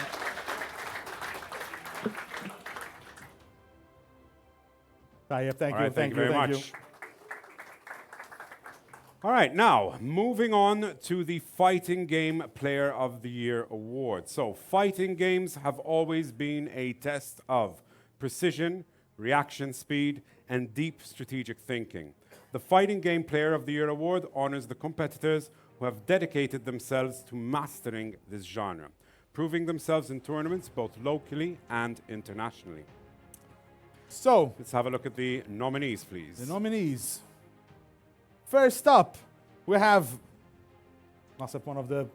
Thank you very much. All right, now, moving on to the Fighting Game Player of the Year award. So, fighting games have always been a test of precision, reaction speed, and deep strategic thinking. The Fighting Game Player of the Year award honors the competitors who have dedicated themselves to mastering this genre, proving themselves in tournaments both locally and internationally. So, let's have a look at the nominees, please. The nominees. First up, we have, one of the,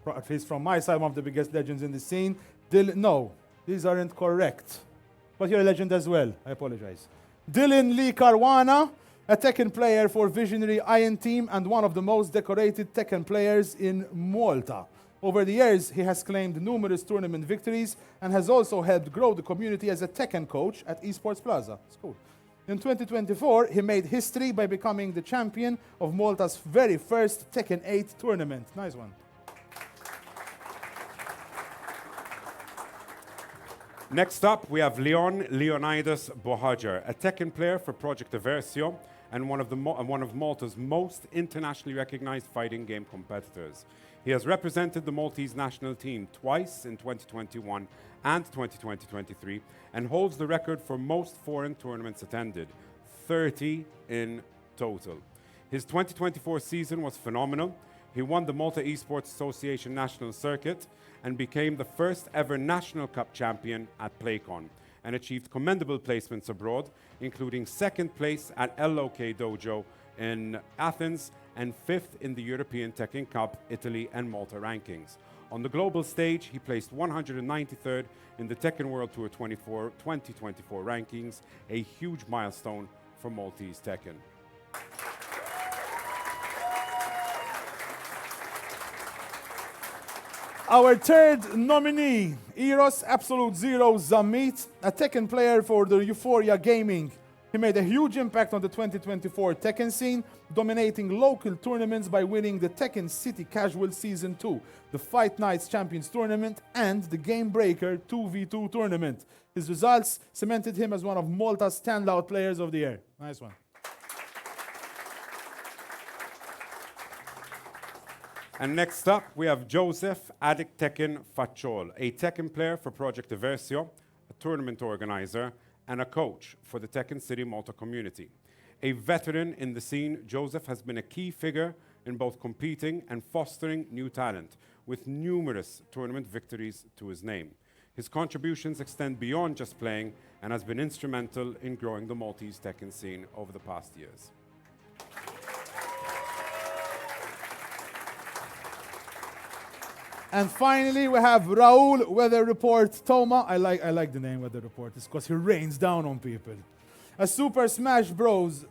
at least from my side, one of the biggest legends in the scene. No, these aren't correct. But you're a legend as well. I apologize. Dylan Lee Caruana, a Tekken player for Visionary Iron Team and one of the most decorated Tekken players in Malta. Over the years, he has claimed numerous tournament victories and has also helped grow the community as a Tekken coach at Esports Plaza. It's cool. In 2024, he made history by becoming the champion of Malta's very first Tekken 8 tournament. Nice one. Next up, we have Leonidas Bohajar, a Tekken player for Project Aversio and one of Malta's most internationally recognized fighting game competitors. He has represented the Maltese national team twice in 2021 and 2023 and holds the record for most foreign tournaments attended, 30 in total. His 2024 season was phenomenal. He won the Malta Esports Association National Circuit and became the first ever National Cup champion at PlayCon and achieved commendable placements abroad, including 2nd place at LOK Dojo in Athens and 5th in the European Tekken Cup, Italy and Malta rankings. On the global stage, he placed 193rd in the Tekken World Tour 2024 rankings, a huge milestone for Maltese Tekken. Our third nominee, Eros Absolute Zero Zamit, a Tekken player for the Euphoria Gaming. He made a huge impact on the 2024 Tekken scene, dominating local tournaments by winning the Tekken City Casual Season 2, the Fight Nights Champions Tournament, and the Game Breaker 2v2 Tournament. His results cemented him as one of Malta's standout players of the year. Nice one. And next up, we have Joseph Adik Tekin Fachol, a Tekken player for Project Diversio, a tournament organizer, and a coach for the Tekken City Malta community. A veteran in the scene, Joseph has been a key figure in both competing and fostering new talent, with numerous tournament victories to his name. His contributions extend beyond just playing and has been instrumental in growing the Maltese Tekken scene over the past years. And finally, we have Raul Weather Report Toma. I like the name Weather Report. It's because he rains down on people. A Super Smash Bros.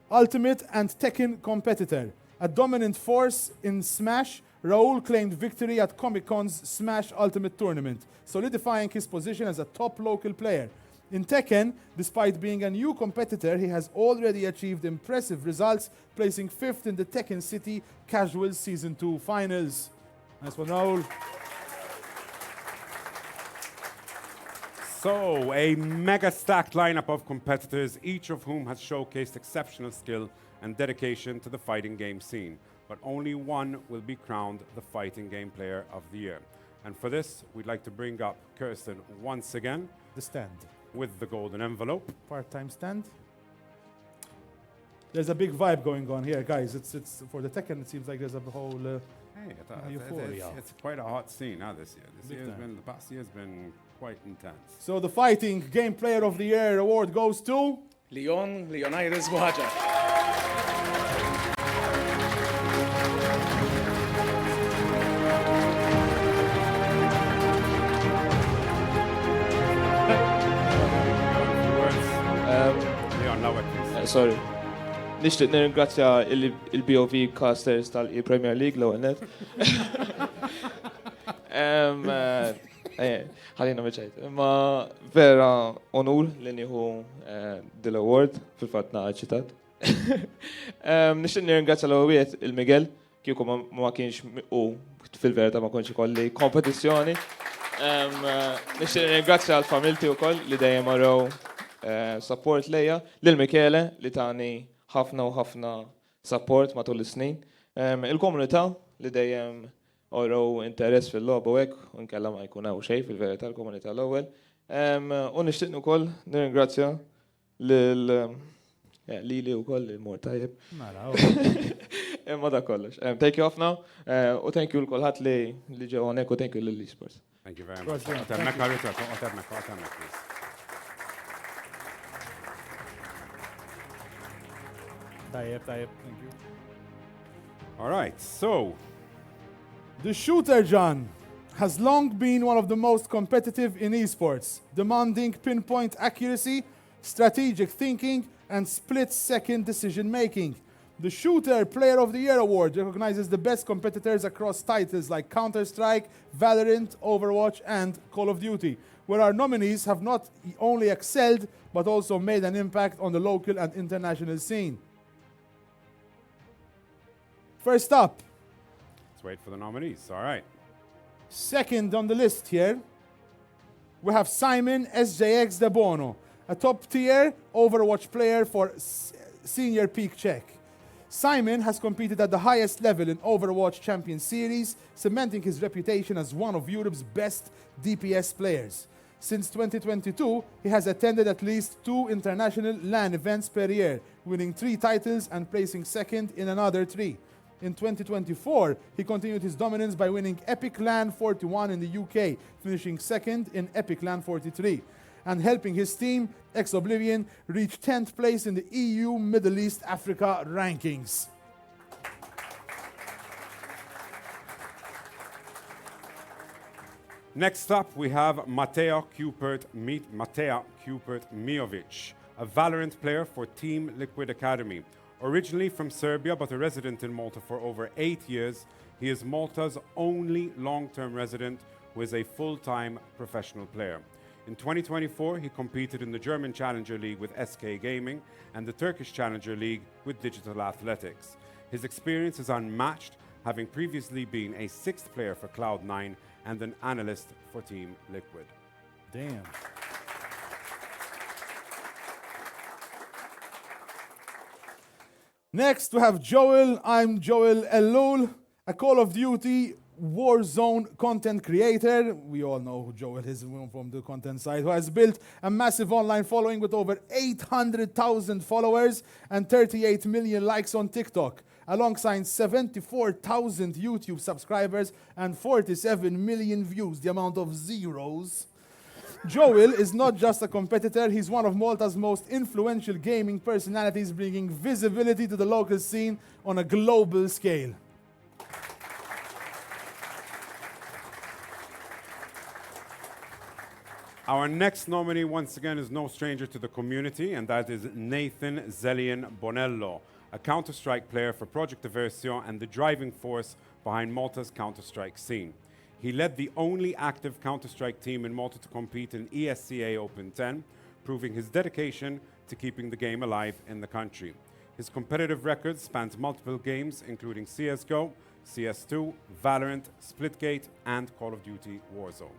Ultimate and Tekken competitor. A dominant force in Smash, Raul claimed victory at Comic-Con's Smash Ultimate Tournament, solidifying his position as a top local player. In Tekken, despite being a new competitor, he has already achieved impressive results, placing 5th in the Tekken City Casual Season 2 finals. Nice one, Raul. So, a mega stacked lineup of competitors, each of whom has showcased exceptional skill and dedication to the fighting game scene. But only one will be crowned the Fighting Game Player of the Year. And for this, we'd like to bring up Kirsten once again. The stand. With the golden envelope. Part-time stand. There's a big vibe going on here, guys. It's for the Tekken, it seems like there's a whole euphoria. It's quite a hot scene this year. The past year has been quite intense. So the Fighting Game Player of the Year award goes to Leonidas Buhaja. Sorry. Nishtiq nirringrazzja il-BOV casters tal-Premier League l net. Ħalina meċajt. Ma vera onur li nieħu dil-award fil-fatt naqa ċitat. Nishtiq nirringrazzja l-għawiet il-Miguel kieku ma kienx u fil-verta ma konċi kolli kompetizjoni. Nishtiq nirringrazzja l-familti u koll li dejjem għaraw support lejja, lil-Michele li tani ħafna u ħafna support matul is-snin. Il-komunità li dejjem oraw interess fil-logħba u hekk u nkella ma jkun hawn xejn fil-verità l-komunità l-ewwel. U nixtieq ukoll nirringrazzja lili wkoll il-mor tajjeb. Imma dak kollox. Thank you ħafna u thank you l-kulħadd li ġew hawnhekk u thank you lill-esports. Thank you very much. Please. Thank you. All right, so. The shooter, John, has long been one of the most competitive in esports, demanding pinpoint accuracy, strategic thinking, and split-second decision-making. The Shooter Player of the Year award recognizes the best competitors across titles like Counter-Strike, Valorant, Overwatch, and Call of Duty, where our nominees have not only excelled, but also made an impact on the local and international scene. First up. Let's wait for the nominees. All right. Second on the list here, we have Simon SJX De Bono, a top-tier Overwatch player for Senior Peak Czech. Simon has competed at the highest level in Overwatch Champion Series, cementing his reputation as one of Europe's best DPS players. Since 2022, he has attended at least 2 international LAN events per year, winning 3 titles and placing second in another 3. In 2024, he continued his dominance by winning Epic LAN 41 in the UK, finishing second in Epic LAN 43, and helping his team, Ex-Oblivion, reach 10th place in the EU Middle East Africa rankings. Next up, we have Matej Kupert Miovic, a Valorant player for Team Liquid Academy. Originally from Serbia, but a resident in Malta for over 8 years, he is Malta's only long-term resident who is a full-time professional player. In 2024, he competed in the German Challenger League with SK Gaming and the Turkish Challenger League with Digital Athletics. His experience is unmatched, having previously been a 6th player for Cloud9 and an analyst for Team Liquid. Damn. Next, we have Joel. I'm Joel Elul, A Call of Duty Warzone content creator, we all know who Joel is from the content side, who has built a massive online following with over 800,000 followers and 38 million likes on TikTok, alongside 74,000 YouTube subscribers and 47 million views, the amount of zeros. Joel is not just a competitor, he's one of Malta's most influential gaming personalities, bringing visibility to the local scene on a global scale. Our next nominee, once again, is no stranger to the community, and that is Nathan Zelian Bonello, a Counter-Strike player for Project Diversio and the driving force behind Malta's Counter-Strike scene. He led the only active Counter-Strike team in Malta to compete in ESCA Open 10, proving his dedication to keeping the game alive in the country. His competitive record spans multiple games, including CSGO, CS2, Valorant, Splitgate, and Call of Duty Warzone.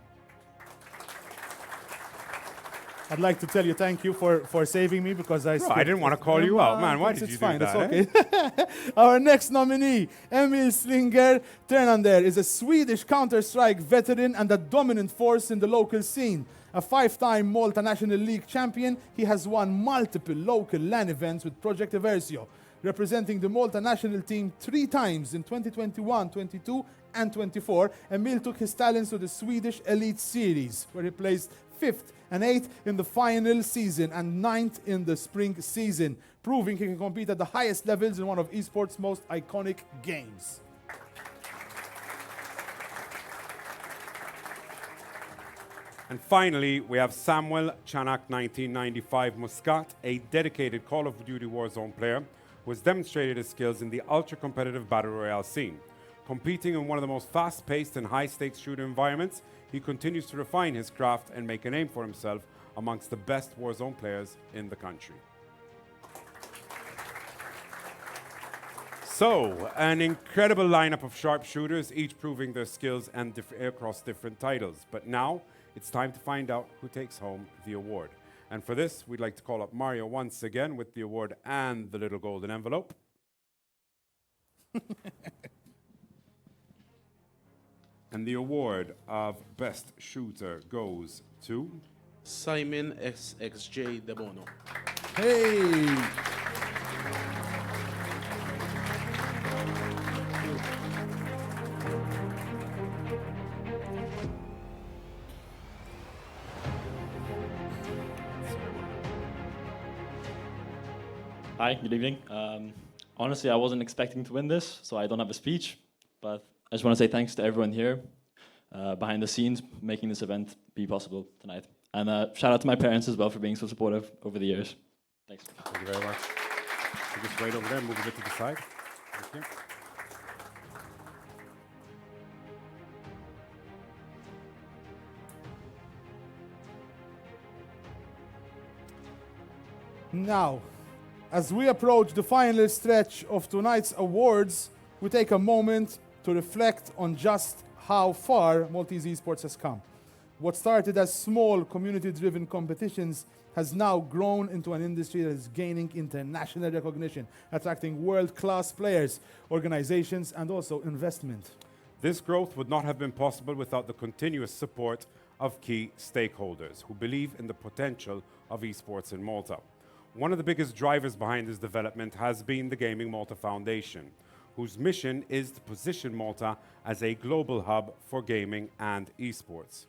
I'd like to tell you thank you for saving me because I didn't want to call you out, man. Why did you do fine, that? It's okay. Our next nominee, Emil Slinger Ternander, is a Swedish Counter-Strike veteran and a dominant force in the local scene. A 5-time Malta National League champion, he has won multiple local LAN events with Project Diversio, representing the Malta national team 3 times in 2021, 22, and 24. Emil took his talents to the Swedish Elite Series, where he placed 5th and 8th in the final season and 9th in the spring season, proving he can compete at the highest levels in one of esports' most iconic games. And finally, we have Samuel Chanak 1995 Muscat, a dedicated Call of Duty Warzone player who has demonstrated his skills in the ultra-competitive Battle Royale scene. Competing in one of the most fast-paced and high-stakes shooter environments, he continues to refine his craft and make a name for himself amongst the best Warzone players in the country. So, an incredible lineup of sharpshooters, each proving their skills and across different titles. But now, it's time to find out who takes home the award. And for this, we'd like to call up Mario once again with the award and the little golden envelope. And the award of Best Shooter goes to Simon XXJ Debono. Hey! Hi, good evening. Honestly, I wasn't expecting to win this, so I don't have a speech, but I just want to say thanks to everyone here behind the scenes making this event be possible tonight. And shout out to my parents as well for being so supportive over the years. Thanks. Thank you very much. So just right over there, move a bit to the side. Thank you. Now, as we approach the final stretch of tonight's awards, we take a moment to reflect on just how far Maltese esports has come. What started as small community-driven competitions has now grown into an industry that is gaining international recognition, attracting world-class players, organizations, and also investment. This growth would not have been possible without the continuous support of key stakeholders who believe in the potential of esports in Malta. One of the biggest drivers behind this development has been the Gaming Malta Foundation, whose mission is to position Malta as a global hub for gaming and esports.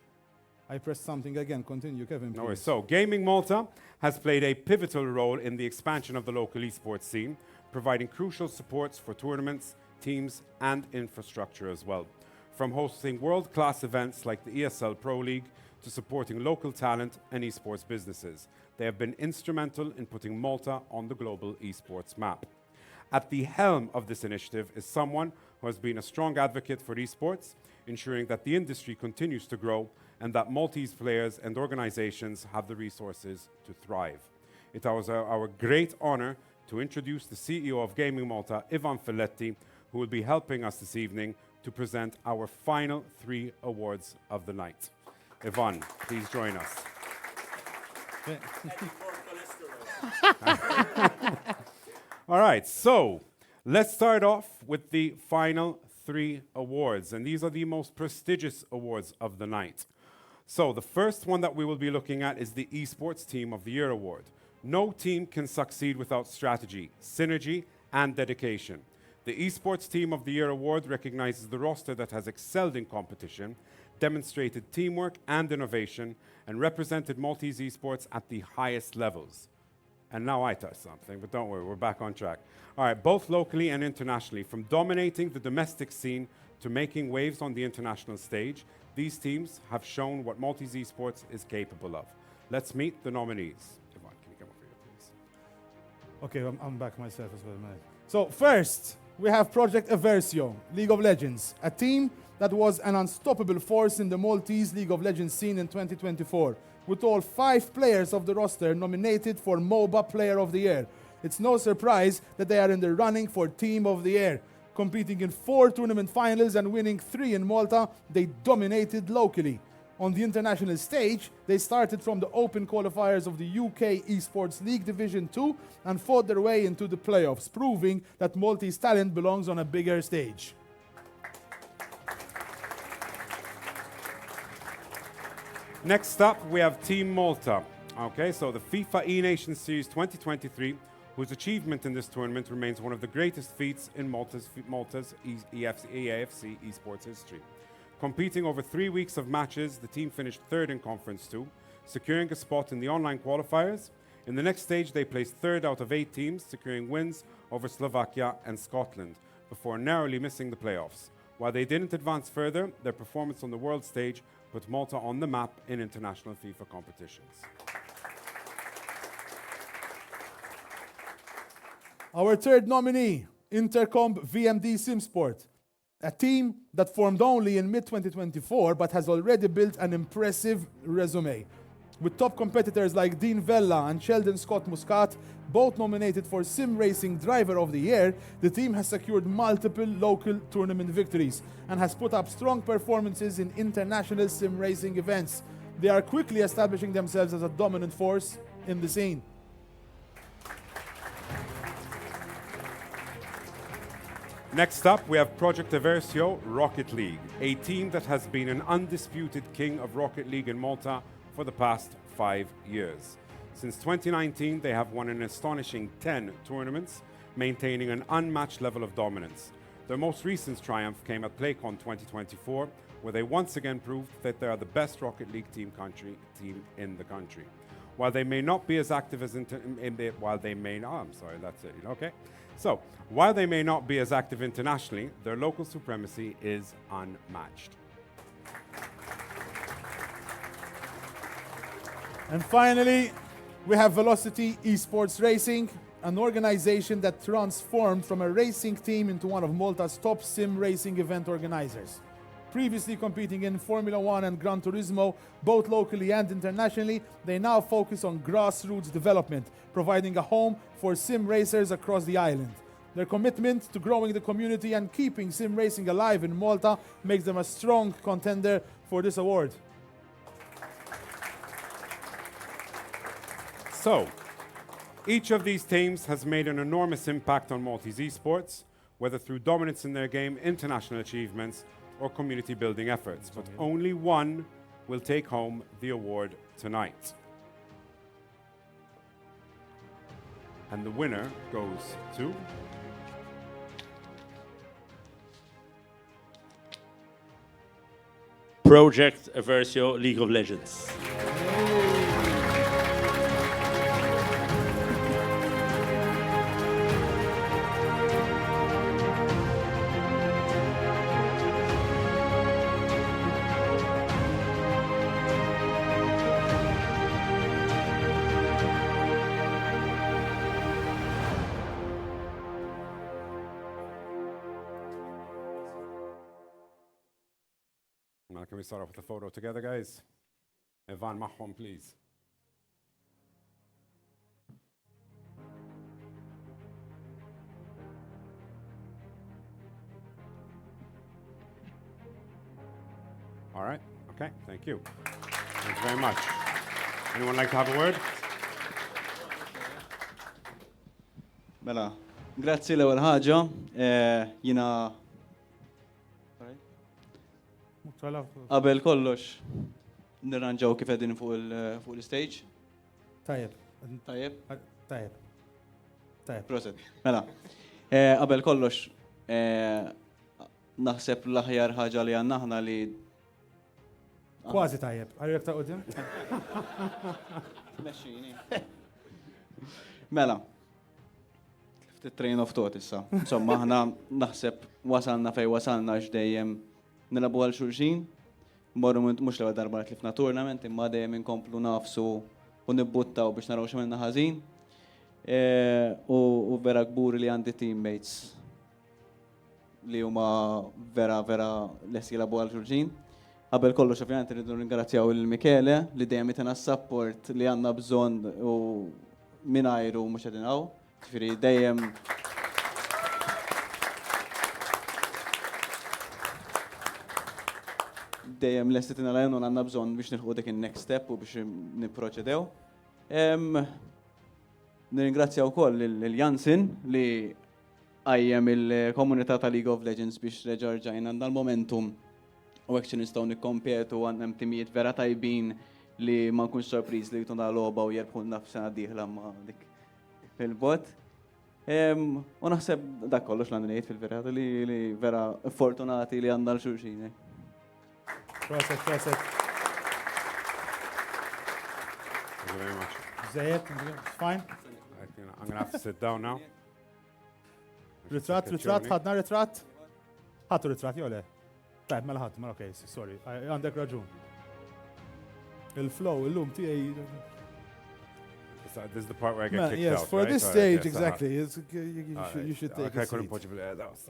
I pressed something again. Continue, Kevin, please. No worries. So, Gaming Malta has played a pivotal role in the expansion of the local esports scene, providing crucial supports for tournaments, teams, and infrastructure as well. From hosting world-class events like the ESL Pro League to supporting local talent and esports businesses, they have been instrumental in putting Malta on the global esports map. At the helm of this initiative is someone who has been a strong advocate for esports, ensuring that the industry continues to grow and that Maltese players and organizations have the resources to thrive. It was our great honor to introduce the CEO of Gaming Malta, Ivan Felletti, who will be helping us this evening to present our final 3 awards of the night. Ivan, please join us. All right, so let's start off with the final 3 awards, and these are the most prestigious awards of the night. So the first one that we will be looking at is the Esports Team of the Year award. No team can succeed without strategy, synergy, and dedication. The Esports Team of the Year award recognizes the roster that has excelled in competition, demonstrated teamwork and innovation, and represented Maltese esports at the highest levels. And now I touch something, but don't worry, we're back on track. All right, both locally and internationally, from dominating the domestic scene to making waves on the international stage, these teams have shown what Maltese esports is capable of. Let's meet the nominees. Yvonne, can you come over here, please? Okay, I'm back myself as well, man. So first, we have Project Aversio, League of Legends, a team that was an unstoppable force in the Maltese League of Legends scene in 2024, with all 5 players of the roster nominated for MOBA Player of the Year. It's no surprise that they are in the running for Team of the Year. Competing in 4 tournament finals and winning 3 in Malta, they dominated locally. On the international stage, they started from the open qualifiers of the UK Esports League Division 2 and fought their way into the playoffs, proving that Maltese talent belongs on a bigger stage. Next up, we have Team Malta. Okay, so the FIFA E-Nation Series 2023, whose achievement in this tournament remains one of the greatest feats in Malta's EAFC esports history. Competing over 3 weeks of matches, the team finished 3rd in Conference 2, securing a spot in the online qualifiers. In the next stage, they placed 3rd out of 8 teams, securing wins over Slovakia and Scotland, before narrowly missing the playoffs. While they didn't advance further, their performance on the world stage put Malta on the map in international FIFA competitions. Our third nominee, Intercomp VMD Simsport, a team that formed only in mid-2024 but has already built an impressive resume. With top competitors like Dean Vella and Sheldon Scott Muscat, both nominated for Sim Racing Driver of the Year, the team has secured multiple local tournament victories and has put up strong performances in international sim racing events. They are quickly establishing themselves as a dominant force in the scene. Next up, we have Project Aversio Rocket League, a team that has been an undisputed king of Rocket League in Malta for the past 5 years. Since 2019, they have won an astonishing 10 tournaments, maintaining an unmatched level of dominance. Their most recent triumph came at PlayCon 2024, where they once again proved that they are the best Rocket League team in the country. While they may not be as active as while they may not be as active internationally, their local supremacy is unmatched. And finally, we have Velocity Esports Racing, an organization that transformed from a racing team into one of Malta's top sim racing event organizers. Previously competing in Formula One and Gran Turismo, both locally and internationally, they now focus on grassroots development, providing a home for sim racers across the island. Their commitment to growing the community and keeping sim racing alive in Malta makes them a strong contender for this award. So, each of these teams has made an enormous impact on Maltese esports, whether through dominance in their game, international achievements, or community building efforts. But only one will take home the award tonight. And the winner goes to... Project Aversio League of Legends. Now, can we start off with the photo together, guys? Evan Mahon, please. All right. Okay. Thank you. Thanks very much. Anyone like to have a word? Mela, grazzi l-ewwel ħaġa. Jiena Qabel kollox, nirranġaw kif qegħdin fuq il-stage. Tajjeb. Tajjeb. Tajjeb. Tajjeb. Proset. Mela. Qabel kollox, naħseb l-aħjar ħaġa li għandna aħna li Kważi tajjeb. Għarjek ta' qudiem? Mexxini. Mela. Ftit train of thought issa. Insomma, aħna naħseb wasalna fej wasalna x'dejjem nilabu għal xulxin. Morru mhux l-ewwel darba li tlifna tournament, imma dejjem inkomplu nafsu u nibbuttaw biex naraw x'għamilna ħażin. U vera kbur li għandi teammates li huma vera lesti jilabu għal xulxin. Qabel kollox ovvjament irridu ringrazzjaw il-Michele li dejjem itena s-support li għandna bżonn u mingħajru mhux qegħdin hawn. Ġifieri dejjem lesti tina lajn u għandna bżonn biex nilħu dik il-next step u biex nipproċedew. Nirringrazzjaw ukoll il-Jansin li għajjem il-komunità ta' League of Legends biex reġarġajn għandna l-momentum u għekċin nistaw nikkompetu għandna timijiet vera tajbin li ma nkunx sorpriż li jtuna l-loba u jerbħunna f'sena diħla ma dik fil-bot. U naħseb dak kollox l-għandinejt fil-verata li vera fortunati li għandna l-xurxin. Proset. Thank you very much. Zayed, fine. I'm gonna have to sit down now. Ritrat, ħadna ritrat? ħattu ritrat, jole? Tajb, mela ħadd, mela okej, sorry, għandek raġun. Il-flow, il-lum tiegħi. This is the part where I get kicked yes, out, for right? this Or- stage, yes, exactly. You should take Okay, a I couldn't seat. put you that was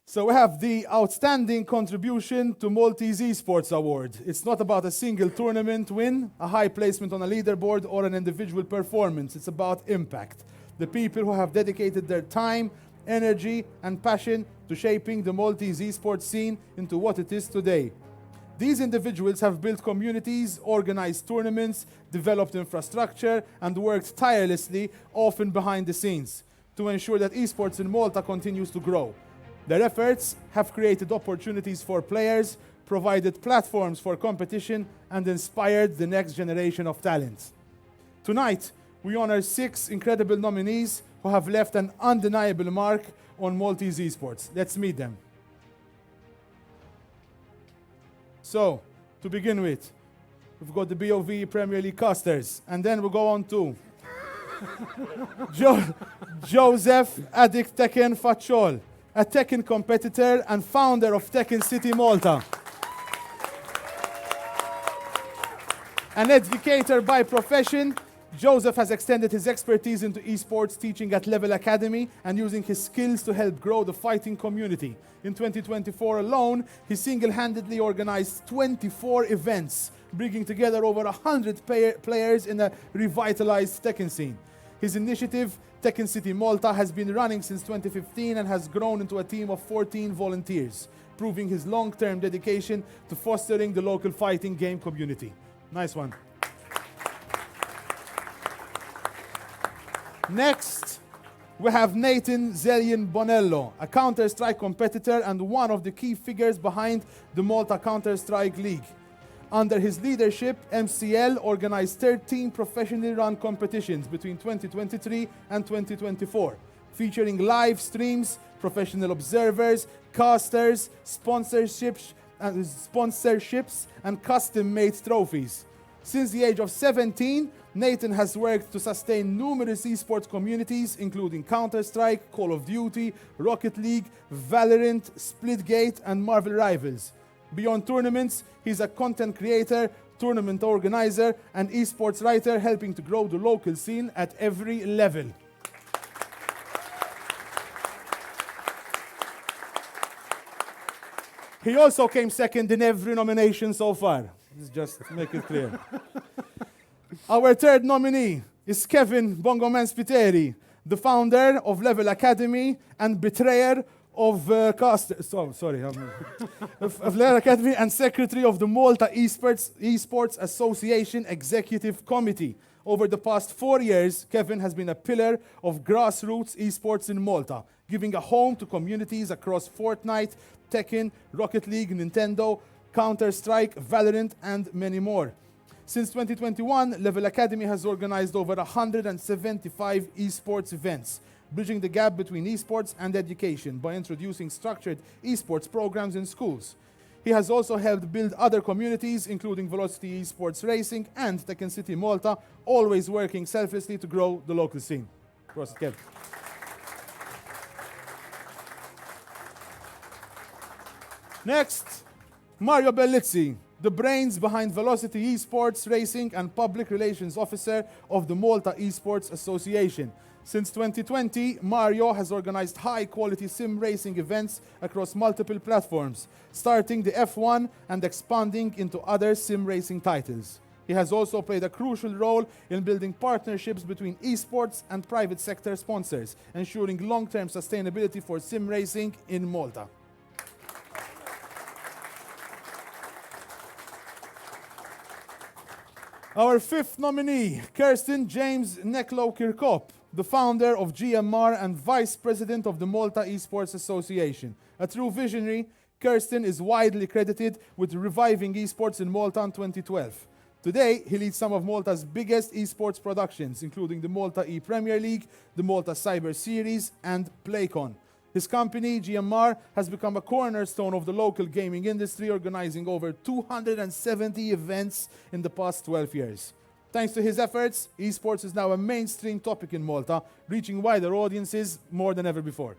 So we have the Outstanding Contribution to Maltese Esports Award. It's not about a single tournament win, a high placement on a leaderboard, or an individual performance. It's about impact. The people who have dedicated their time, energy, and passion to shaping the Maltese esports scene into what it is today. These individuals have built communities, organized tournaments, developed infrastructure, and worked tirelessly, often behind the scenes, to ensure that esports in Malta continues to grow. Their efforts have created opportunities for players, provided platforms for competition, and inspired the next generation of talent. Tonight, we honor 6 incredible nominees who have left an undeniable mark on Maltese esports. Let's meet them. So, to begin with, we've got the BOV Premier League casters, and then we'll go on to Joseph Addict Tekken Facciol, a Tekken competitor and founder of Tekken City Malta. An educator by profession, Joseph has extended his expertise into esports, teaching at Level Academy and using his skills to help grow the fighting community. In 2024 alone, he single-handedly organized 24 events, bringing together over 100 players in a revitalized Tekken scene. His initiative, Tekken City Malta, has been running since 2015 and has grown into a team of 14 volunteers, proving his long-term dedication to fostering the local fighting game community. Nice one. Next, we have Nathan Zelian Bonello, a Counter-Strike competitor and one of the key figures behind the Malta Counter-Strike League. Under his leadership, MCL organized 13 professionally run competitions between 2023 and 2024, featuring live streams, professional observers, casters, sponsorships, and custom-made trophies. Since the age of 17, Nathan has worked to sustain numerous esports communities, including Counter-Strike, Call of Duty, Rocket League, Valorant, Splitgate, and Marvel Rivals. Beyond tournaments, he's a content creator, tournament organizer, and esports writer, helping to grow the local scene at every level. He also came second in every nomination so far. Let's just make it clear. Our third nominee is Kevin Bongoman Spiteri, the founder of Level Academy and betrayer of of Level Academy and secretary of the Malta Esports Association Executive Committee. Over the past 4 years, Kevin has been a pillar of grassroots esports in Malta, giving a home to communities across Fortnite, Tekken, Rocket League, Nintendo, Counter-Strike, Valorant, and many more. Since 2021, Level Academy has organized over 175 esports events, bridging the gap between esports and education by introducing structured esports programs in schools. He has also helped build other communities, including Velocity Esports Racing and Tekken City Malta, always working selflessly to grow the local scene. Prost, Kev. Next, Mario Bellizzi, the brains behind Velocity Esports Racing and Public Relations Officer of the Malta Esports Association. Since 2020, Mario has organized high-quality sim racing events across multiple platforms, starting the F1 and expanding into other sim racing titles. He has also played a crucial role in building partnerships between esports and private sector sponsors, ensuring long-term sustainability for sim racing in Malta. Our fifth nominee, Kirsten James Neklo-Kirkop, the founder of GMR and vice president of the Malta Esports Association. A true visionary, Kirsten is widely credited with reviving esports in Malta in 2012. Today, he leads some of Malta's biggest esports productions, including the Malta E-Premier League, the Malta Cyber Series, and PlayCon. His company, GMR, has become a cornerstone of the local gaming industry, organizing over 270 events in the past 12 years. Thanks to his efforts, esports is now a mainstream topic in Malta, reaching wider audiences more than ever before.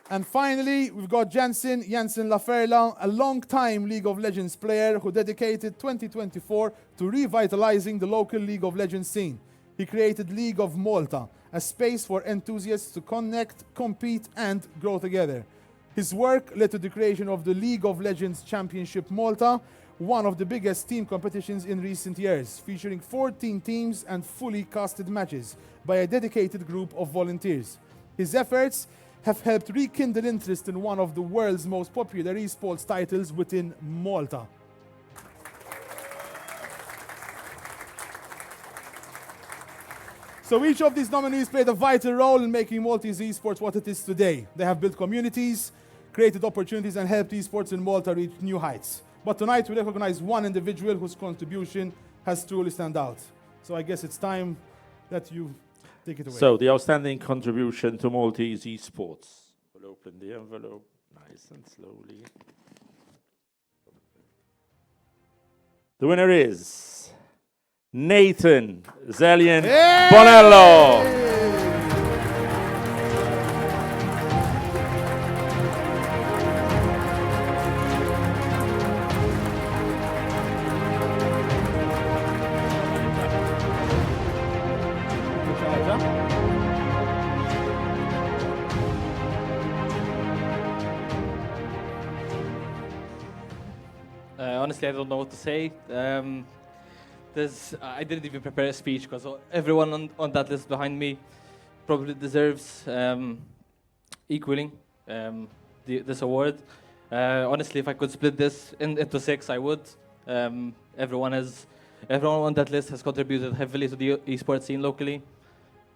And finally, we've got Jansen Laferla, a long-time League of Legends player who dedicated 2024 to revitalizing the local League of Legends scene. He created League of Malta, a space for enthusiasts to connect, compete, and grow together. His work led to the creation of the League of Legends Championship Malta, one of the biggest team competitions in recent years, featuring 14 teams and fully casted matches by a dedicated group of volunteers. His efforts have helped rekindle interest in one of the world's most popular esports titles within Malta. So each of these nominees played a vital role in making Maltese esports what it is today. They have built communities, created opportunities, and helped esports in Malta reach new heights. But tonight we recognize one individual whose contribution has truly stand out. So I guess it's time that you take it away. So, the outstanding contribution to Maltese esports. We'll open the envelope nice and slowly. The winner is Nathan Zelian Bonello. Honestly, I don't know what to say. I didn't even prepare a speech because everyone on that list behind me probably deserves equaling this award. Honestly, if I could split this into 6, I would. Everyone on that list has contributed heavily to the esports scene locally.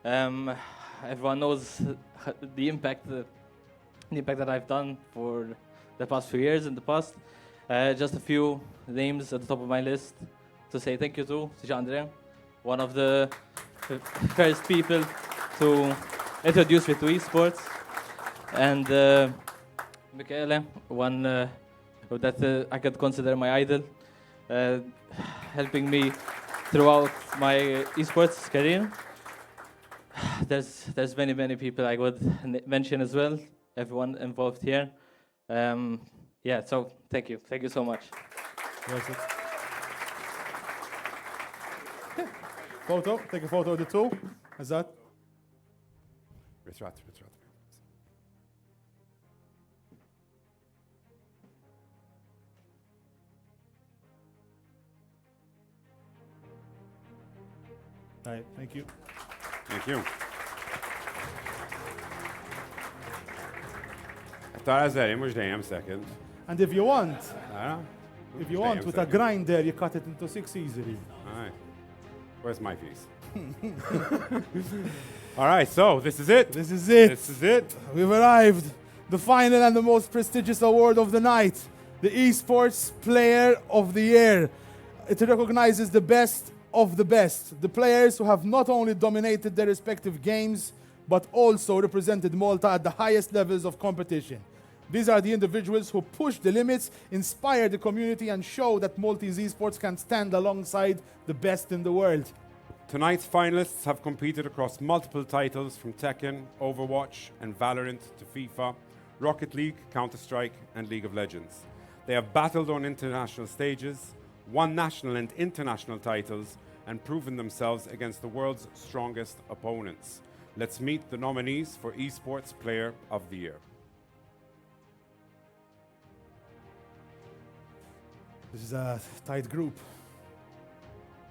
Everyone knows the impact that I've done for the past few years in the past. Just a few names at the top of my list to say thank you to Andre, one of the first people to introduce me to esports, and Michele, one that I could consider my idol, helping me throughout my esports career. There's many people I would mention as well, everyone involved here. Yeah, so thank you so much. Photo, take a photo of the two. Is that? Ritrat. All right, thank you. Thank you. ترى زي مش دايم second. And if you want, with a grinder, you cut it into 6 easily. All right. Where's my piece? All right, so this is it. This is it. This is it. We've arrived. The final and the most prestigious award of the night, the Esports Player of the Year. It recognizes the best of the best, the players who have not only dominated their respective games, but also represented Malta at the highest levels of competition. These are the individuals who push the limits, inspire the community, and show that Maltese esports can stand alongside the best in the world. Tonight's finalists have competed across multiple titles from Tekken, Overwatch, and Valorant to FIFA, Rocket League, Counter-Strike, and League of Legends. They have battled on international stages, won national and international titles, and proven themselves against the world's strongest opponents. Let's meet the nominees for Esports Player of the Year. This is a tight group.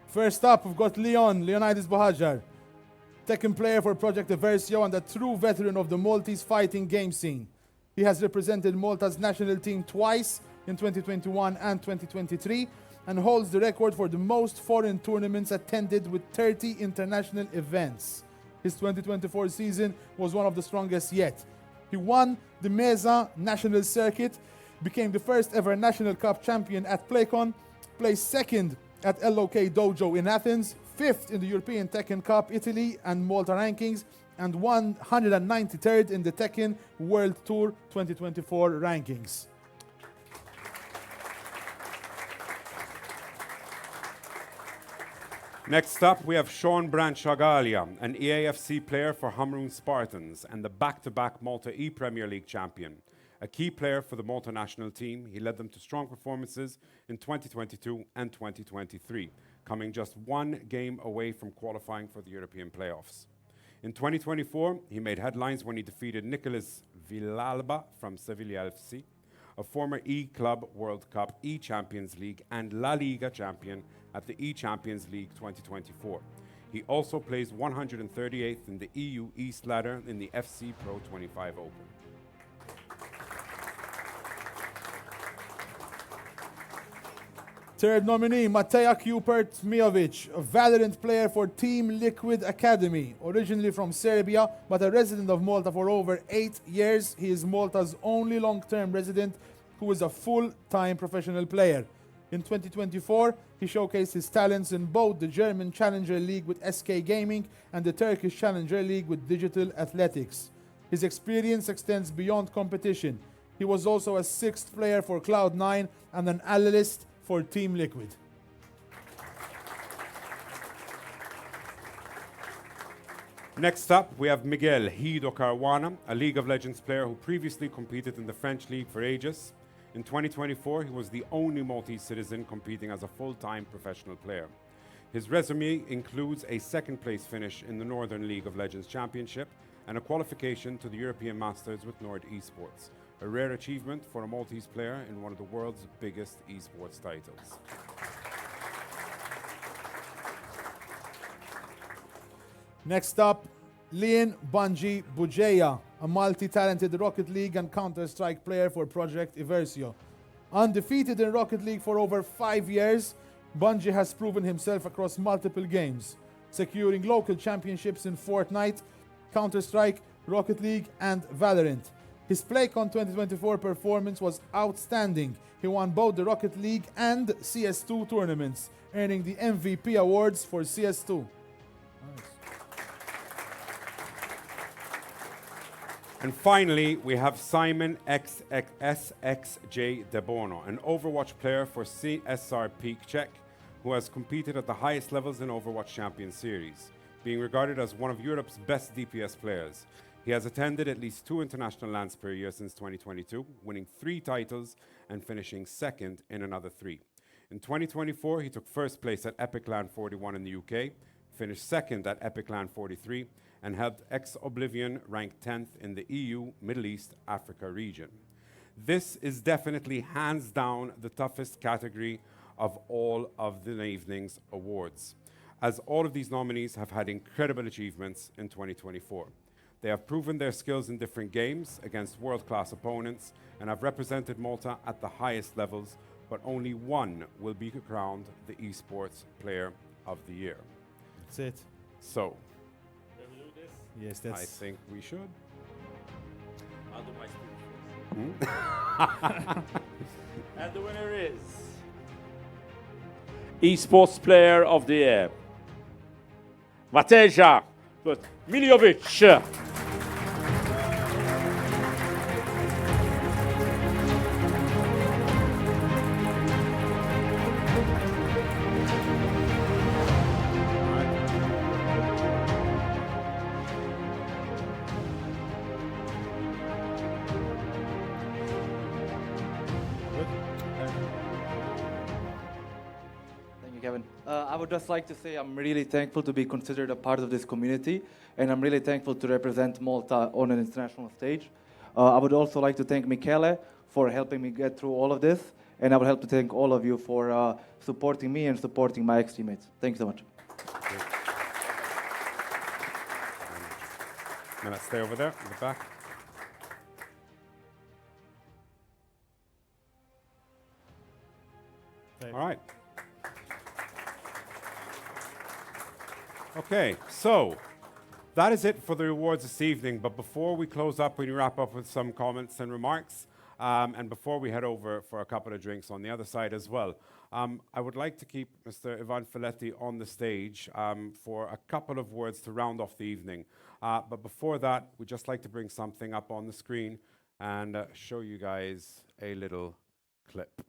First up, we've got Leonidas Bohajar, Tekken player for Project Eversio and a true veteran of the Maltese fighting game scene. He has represented Malta's national team twice in 2021 and 2023 and holds the record for the most foreign tournaments attended with 30 international events. His 2024 season was one of the strongest yet. He won the Mesa National Circuit, became the first ever National Cup champion at PlayCon, placed second at LOK Dojo in Athens, fifth in the European Tekken Cup Italy and Malta rankings, and 193rd in the Tekken World Tour 2024 rankings. Next up, we have Sean Branchagalia, an EAFC player for Hamrun Spartans and the back-to-back Malta E-Premier League champion. A key player for the Malta national team, he led them to strong performances in 2022 and 2023, coming just one game away from qualifying for the European playoffs. In 2024, he made headlines when he defeated Nicolas Villalba from Sevilla FC, a former E-Club World Cup E-Champions League and La Liga champion at the E-Champions League 2024. He also placed 138th in the EU East ladder in the FC Pro 25 Open. Third nominee, Mateja Kupert Mijovic, a Valorant player for Team Liquid Academy. Originally from Serbia, but a resident of Malta for over 8 years, he is Malta's only long-term resident who is a full-time professional player. In 2024, he showcased his talents in both the German Challenger League with SK Gaming and the Turkish Challenger League with Digital Athletics. His experience extends beyond competition. He was also a sixth player for Cloud9 and an analyst for Team Liquid. Next up, we have Miguel Hido Caruana, a League of Legends player who previously competed in the French League for Aegis. In 2024, he was the only Maltese citizen competing as a full-time professional player. His resume includes a second-place finish in the Northern League of Legends Championship and a qualification to the European Masters with Nord Esports, a rare achievement for a Maltese player in one of the world's biggest esports titles. Next up, Lian Bunji Bujeya, a multi-talented Rocket League and Counter-Strike player for Project Eversio. Undefeated in Rocket League for over 5 years, Bunji has proven himself across multiple games, securing local championships in Fortnite, Counter-Strike, Rocket League, and Valorant. His PlayCon 2024 performance was outstanding. He won both the Rocket League and CS2 tournaments, earning the MVP awards for CS2. And finally, we have Simon SXJ De Bono, an Overwatch player for CSR Peak Czech, who has competed at the highest levels in Overwatch Champions Series, being regarded as one of Europe's best DPS players. He has attended at least 2 international lands per year since 2022, winning 3 titles and finishing second in another 3. In 2024, he took first place at Epic Land 41 in the UK, finished second at Epic Land 43, and helped Oblivion rank 10th in the EU, Middle East, Africa region. This is definitely hands down the toughest category of all of the evening's awards, as all of these nominees have had incredible achievements in 2024. They have proven their skills in different games against world-class opponents and have represented Malta at the highest levels, but only one will be crowned the Esports Player of the Year. That's it. So, Yes, I that's. think we should. I'll do my speech first. And the winner is Esports Player of the Year, Mateja Miljovic. Thank you, Kevin. I would just like to say I'm really thankful to be considered a part of this community, and I'm really thankful to represent Malta on an international stage. I would also like to thank Michele for helping me get through all of this, and I would like to thank all of you for supporting me and supporting my ex-teammates. Thanks so much. Now let's stay over there in the back. All right. Okay, so that is it for the rewards this evening. But before we close up, we wrap up with some comments and remarks, and before we head over for a couple of drinks on the other side as well, I would like to keep Mr. Ivan Filetti on the stage for a couple of words to round off the evening. But before that, we'd just like to bring something up on the screen and show you guys a little clip.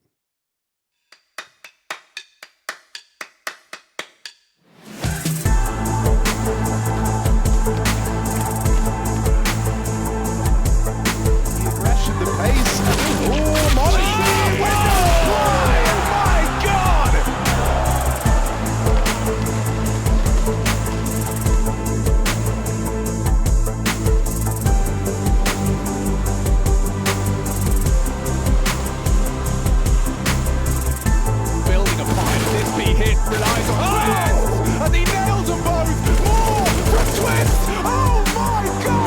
The pace. Oh, Molly. Oh, my God. Building a fight. This be hit relies on. Oh, yes! And he nails them both. More from Twist. Oh, my God.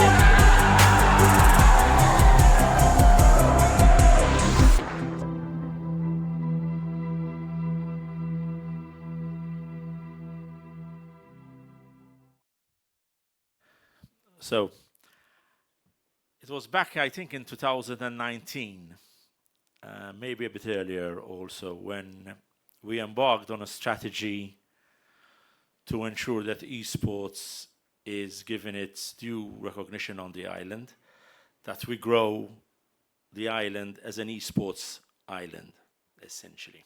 So it was back, I think, in 2019, maybe a bit earlier also, when we embarked on a strategy to ensure that esports is given its due recognition on the island, that we grow the island as an esports island, essentially.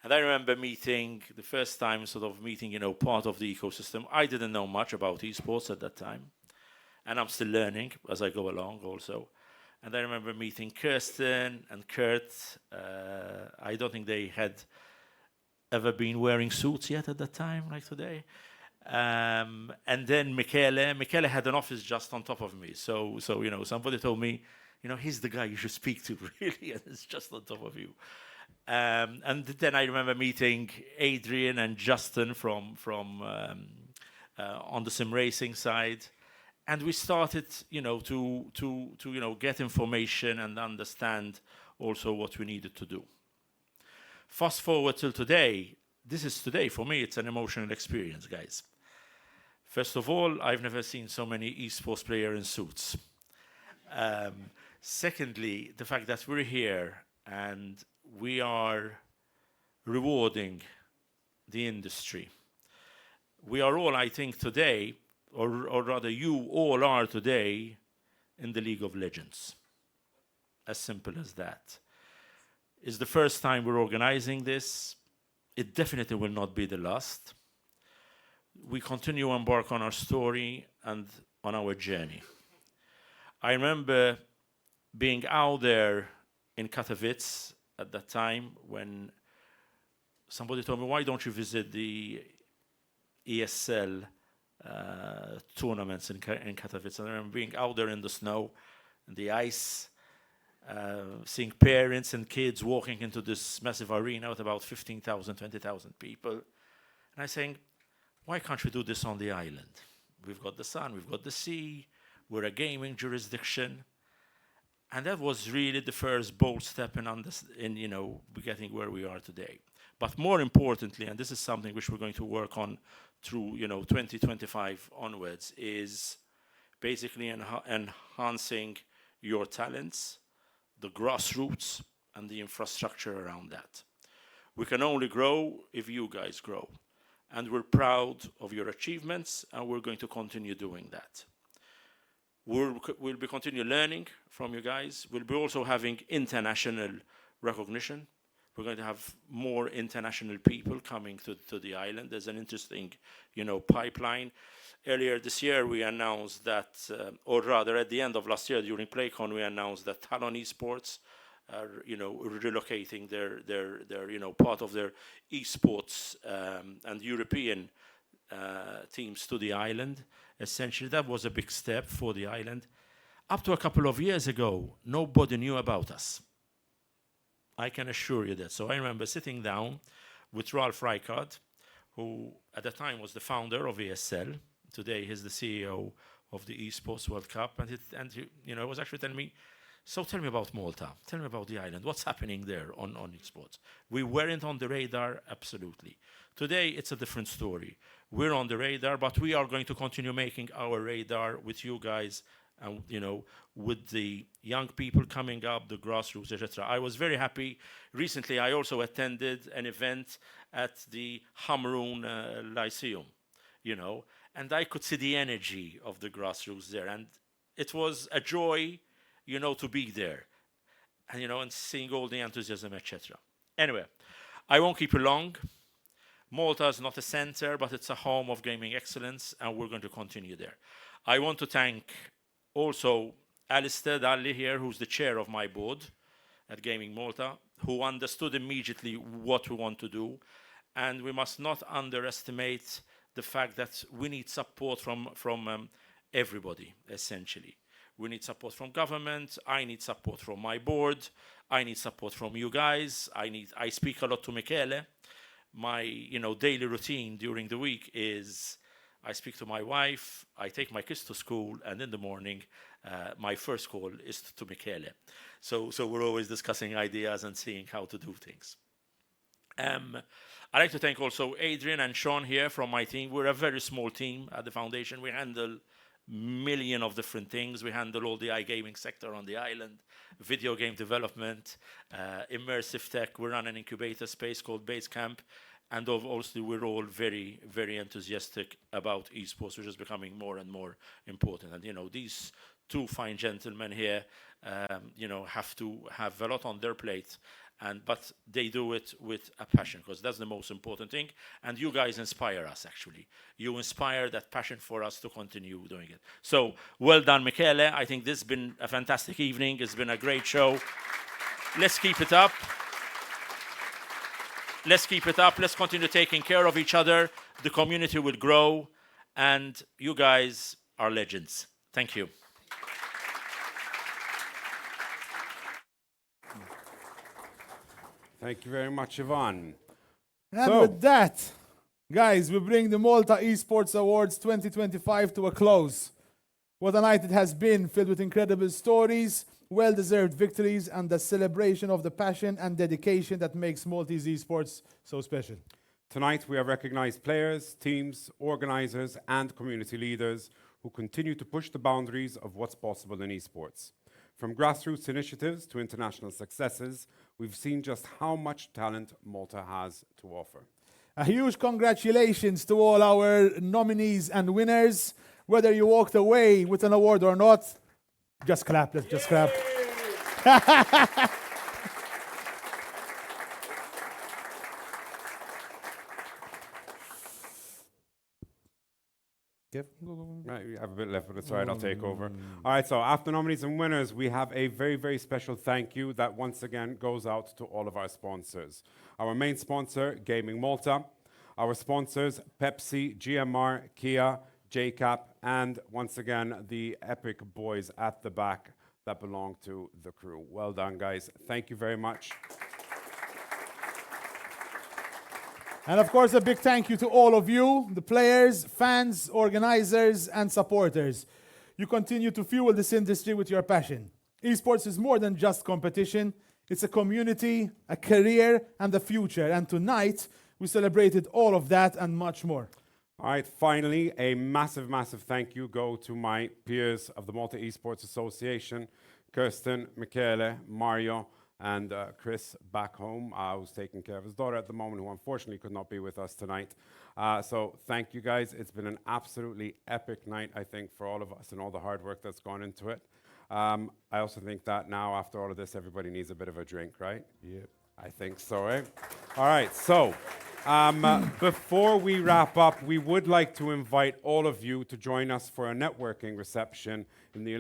And I remember meeting, the first time sort of meeting, part of the ecosystem. I didn't know much about esports at that time. And I'm still learning as I go along also. And I remember meeting Kirsten and Kurt. I don't think they had ever been wearing suits yet at that time, like today. And then Michele had an office just on top of me. So somebody told me, he's the guy you should speak to, really, and it's just on top of you. And then I remember meeting Adrian and Justin from on the sim racing side. And we started, to get information and understand also what we needed to do. Fast forward till today. This is today. For me, it's an emotional experience, guys. First of all, I've never seen so many esports players in suits. Secondly, the fact that we're here and we are rewarding the industry. We are all, I think, today, or rather you all are today, in the League of Legends. As simple as that. It's the first time we're organizing this. It definitely will not be the last. We continue to embark on our story and on our journey. I remember being out there in Katowice at that time when somebody told me, why don't you visit the ESL tournaments in Katowice? And I remember being out there in the snow, in the ice, seeing parents and kids walking into this massive arena with about 15,000, 20,000 people. And I saying, why can't we do this on the island? We've got the sun, we've got the sea, we're a gaming jurisdiction. And that was really the first bold step in getting where we are today. But more importantly, and this is something which we're going to work on through 2025 onwards, is basically enhancing your talents, the grassroots, and the infrastructure around that. We can only grow if you guys grow. And we're proud of your achievements, and we're going to continue doing that. We'll be continue learning from you guys. We'll be also having international recognition. We're going to have more international people coming to the island. There's an interesting, pipeline. Earlier this year, we announced that, or rather at the end of last year during PlayCon, we announced that Malta Esports are, relocating their part of their esports and European teams to the island. Essentially, that was a big step for the island. Up to a couple of years ago, nobody knew about us. I can assure you that. So I remember sitting down with Ralph Rijkaard, who at the time was the founder of ESL. Today, he's the CEO of the Esports World Cup, and he was actually telling me, so tell me about Malta, tell me about the island, what's happening there on esports. We weren't on the radar, absolutely. Today, it's a different story. We're on the radar, but we are going to continue making our radar with you guys, and with the young people coming up, the grassroots, etc. I was very happy. Recently, I also attended an event at the Hamroon Lyceum, and I could see the energy of the grassroots there, and it was a joy, to be there, and seeing all the enthusiasm, etc. Anyway, I won't keep you long. Malta is not a center, but it's a home of gaming excellence, and we're going to continue there. I want to thank also Alistair Daly here, who's the chair of my board at Gaming Malta, who understood immediately what we want to do. And we must not underestimate the fact that we need support from everybody, essentially. We need support from government. I need support from my board. I need support from you guys. I speak a lot to Michele. My daily routine during the week is I speak to my wife, I take my kids to school, and in the morning, my first call is to Michele. So we're always discussing ideas and seeing how to do things. I'd like to thank also Adrian and Sean here from my team. We're a very small team at the foundation. We handle million of different things. We handle all the iGaming sector on the island, video game development, immersive tech. We run an incubator space called Basecamp. And obviously, we're all very, very enthusiastic about esports, which is becoming more and more important. And, these two fine gentlemen here, have to have a lot on their plate. But they do it with a passion, because that's the most important thing. And you guys inspire us, actually. You inspire that passion for us to continue doing it. So, well done, Michele. I think this has been a fantastic evening. It's been a great show. Let's keep it up. Let's keep it up. Let's continue taking care of each other. The community will grow. And you guys are legends. Thank you. Thank you very much, Yvonne. And with that, guys, we bring the Malta Esports Awards 2025 to a close. What a night it has been, filled with incredible stories, well-deserved victories, and the celebration of the passion and dedication that makes Maltese esports so special. Tonight, we have recognized players, teams, organizers, and community leaders who continue to push the boundaries of what's possible in esports. From grassroots initiatives to international successes, we've seen just how much talent Malta has to offer. A huge congratulations to all our nominees and winners. Whether you walked away with an award or not, just clap, let's just clap. Right, you have a bit left, but it's all right, I'll take over. All right, so after nominees and winners, we have a very, very special thank you that once again goes out to all of our sponsors. Our main sponsor, Gaming Malta. Our sponsors, Pepsi, GMR, Kia, JCap, and once again, the epic boys at the back that belong to the crew. Well done, guys. Thank you very much. And of course, a big thank you to all of you, the players, fans, organizers, and supporters. You continue to fuel this industry with your passion. Esports is more than just competition. It's a community, a career, and the future. And tonight, we celebrated all of that and much more. All right, finally, a massive, massive thank you go to my peers of the Malta Esports Association, Kirsten, Michele, Mario, and Chris back home, who's taking care of his daughter at the moment, who unfortunately could not be with us tonight. So thank you guys. It's been an absolutely epic night, I think, for all of us and all the hard work that's gone into it. I also think that now, after all of this, everybody needs a bit of a drink, right? Yep. I think so, eh? All right, so before we wrap up, we would like to invite all of you to join us for a networking reception in the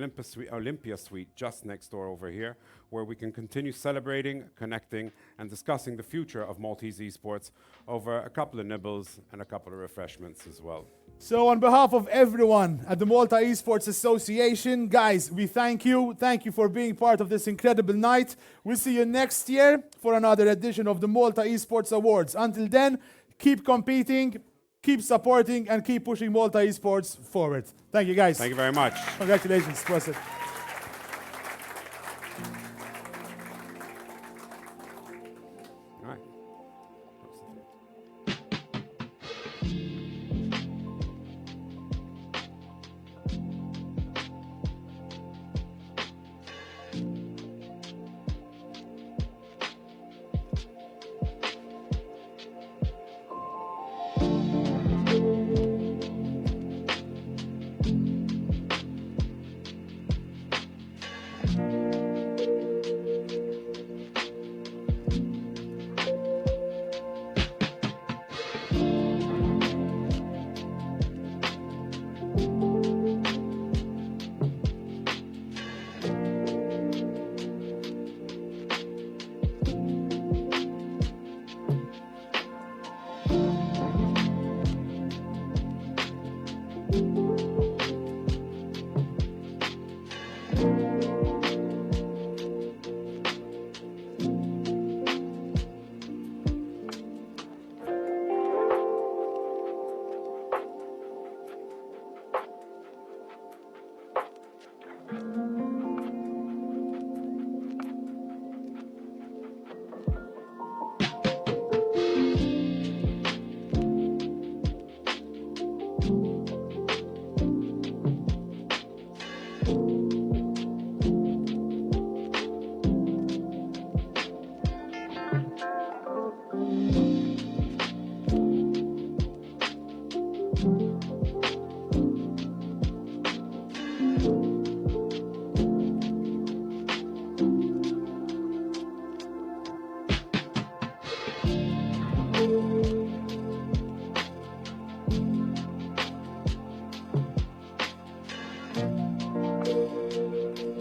Olympia Suite just next door over here, where we can continue celebrating, connecting, and discussing the future of Maltese esports over a couple of nibbles and a couple of refreshments as well. So on behalf of everyone at the Malta Esports Association, guys, we thank you. Thank you for being part of this incredible night. We'll see you next year for another edition of the Malta Esports Awards. Until then, keep competing, keep supporting, and keep pushing Malta Esports forward. Thank you, guys. Thank you very much. Congratulations. Prosit. All right. Thank you.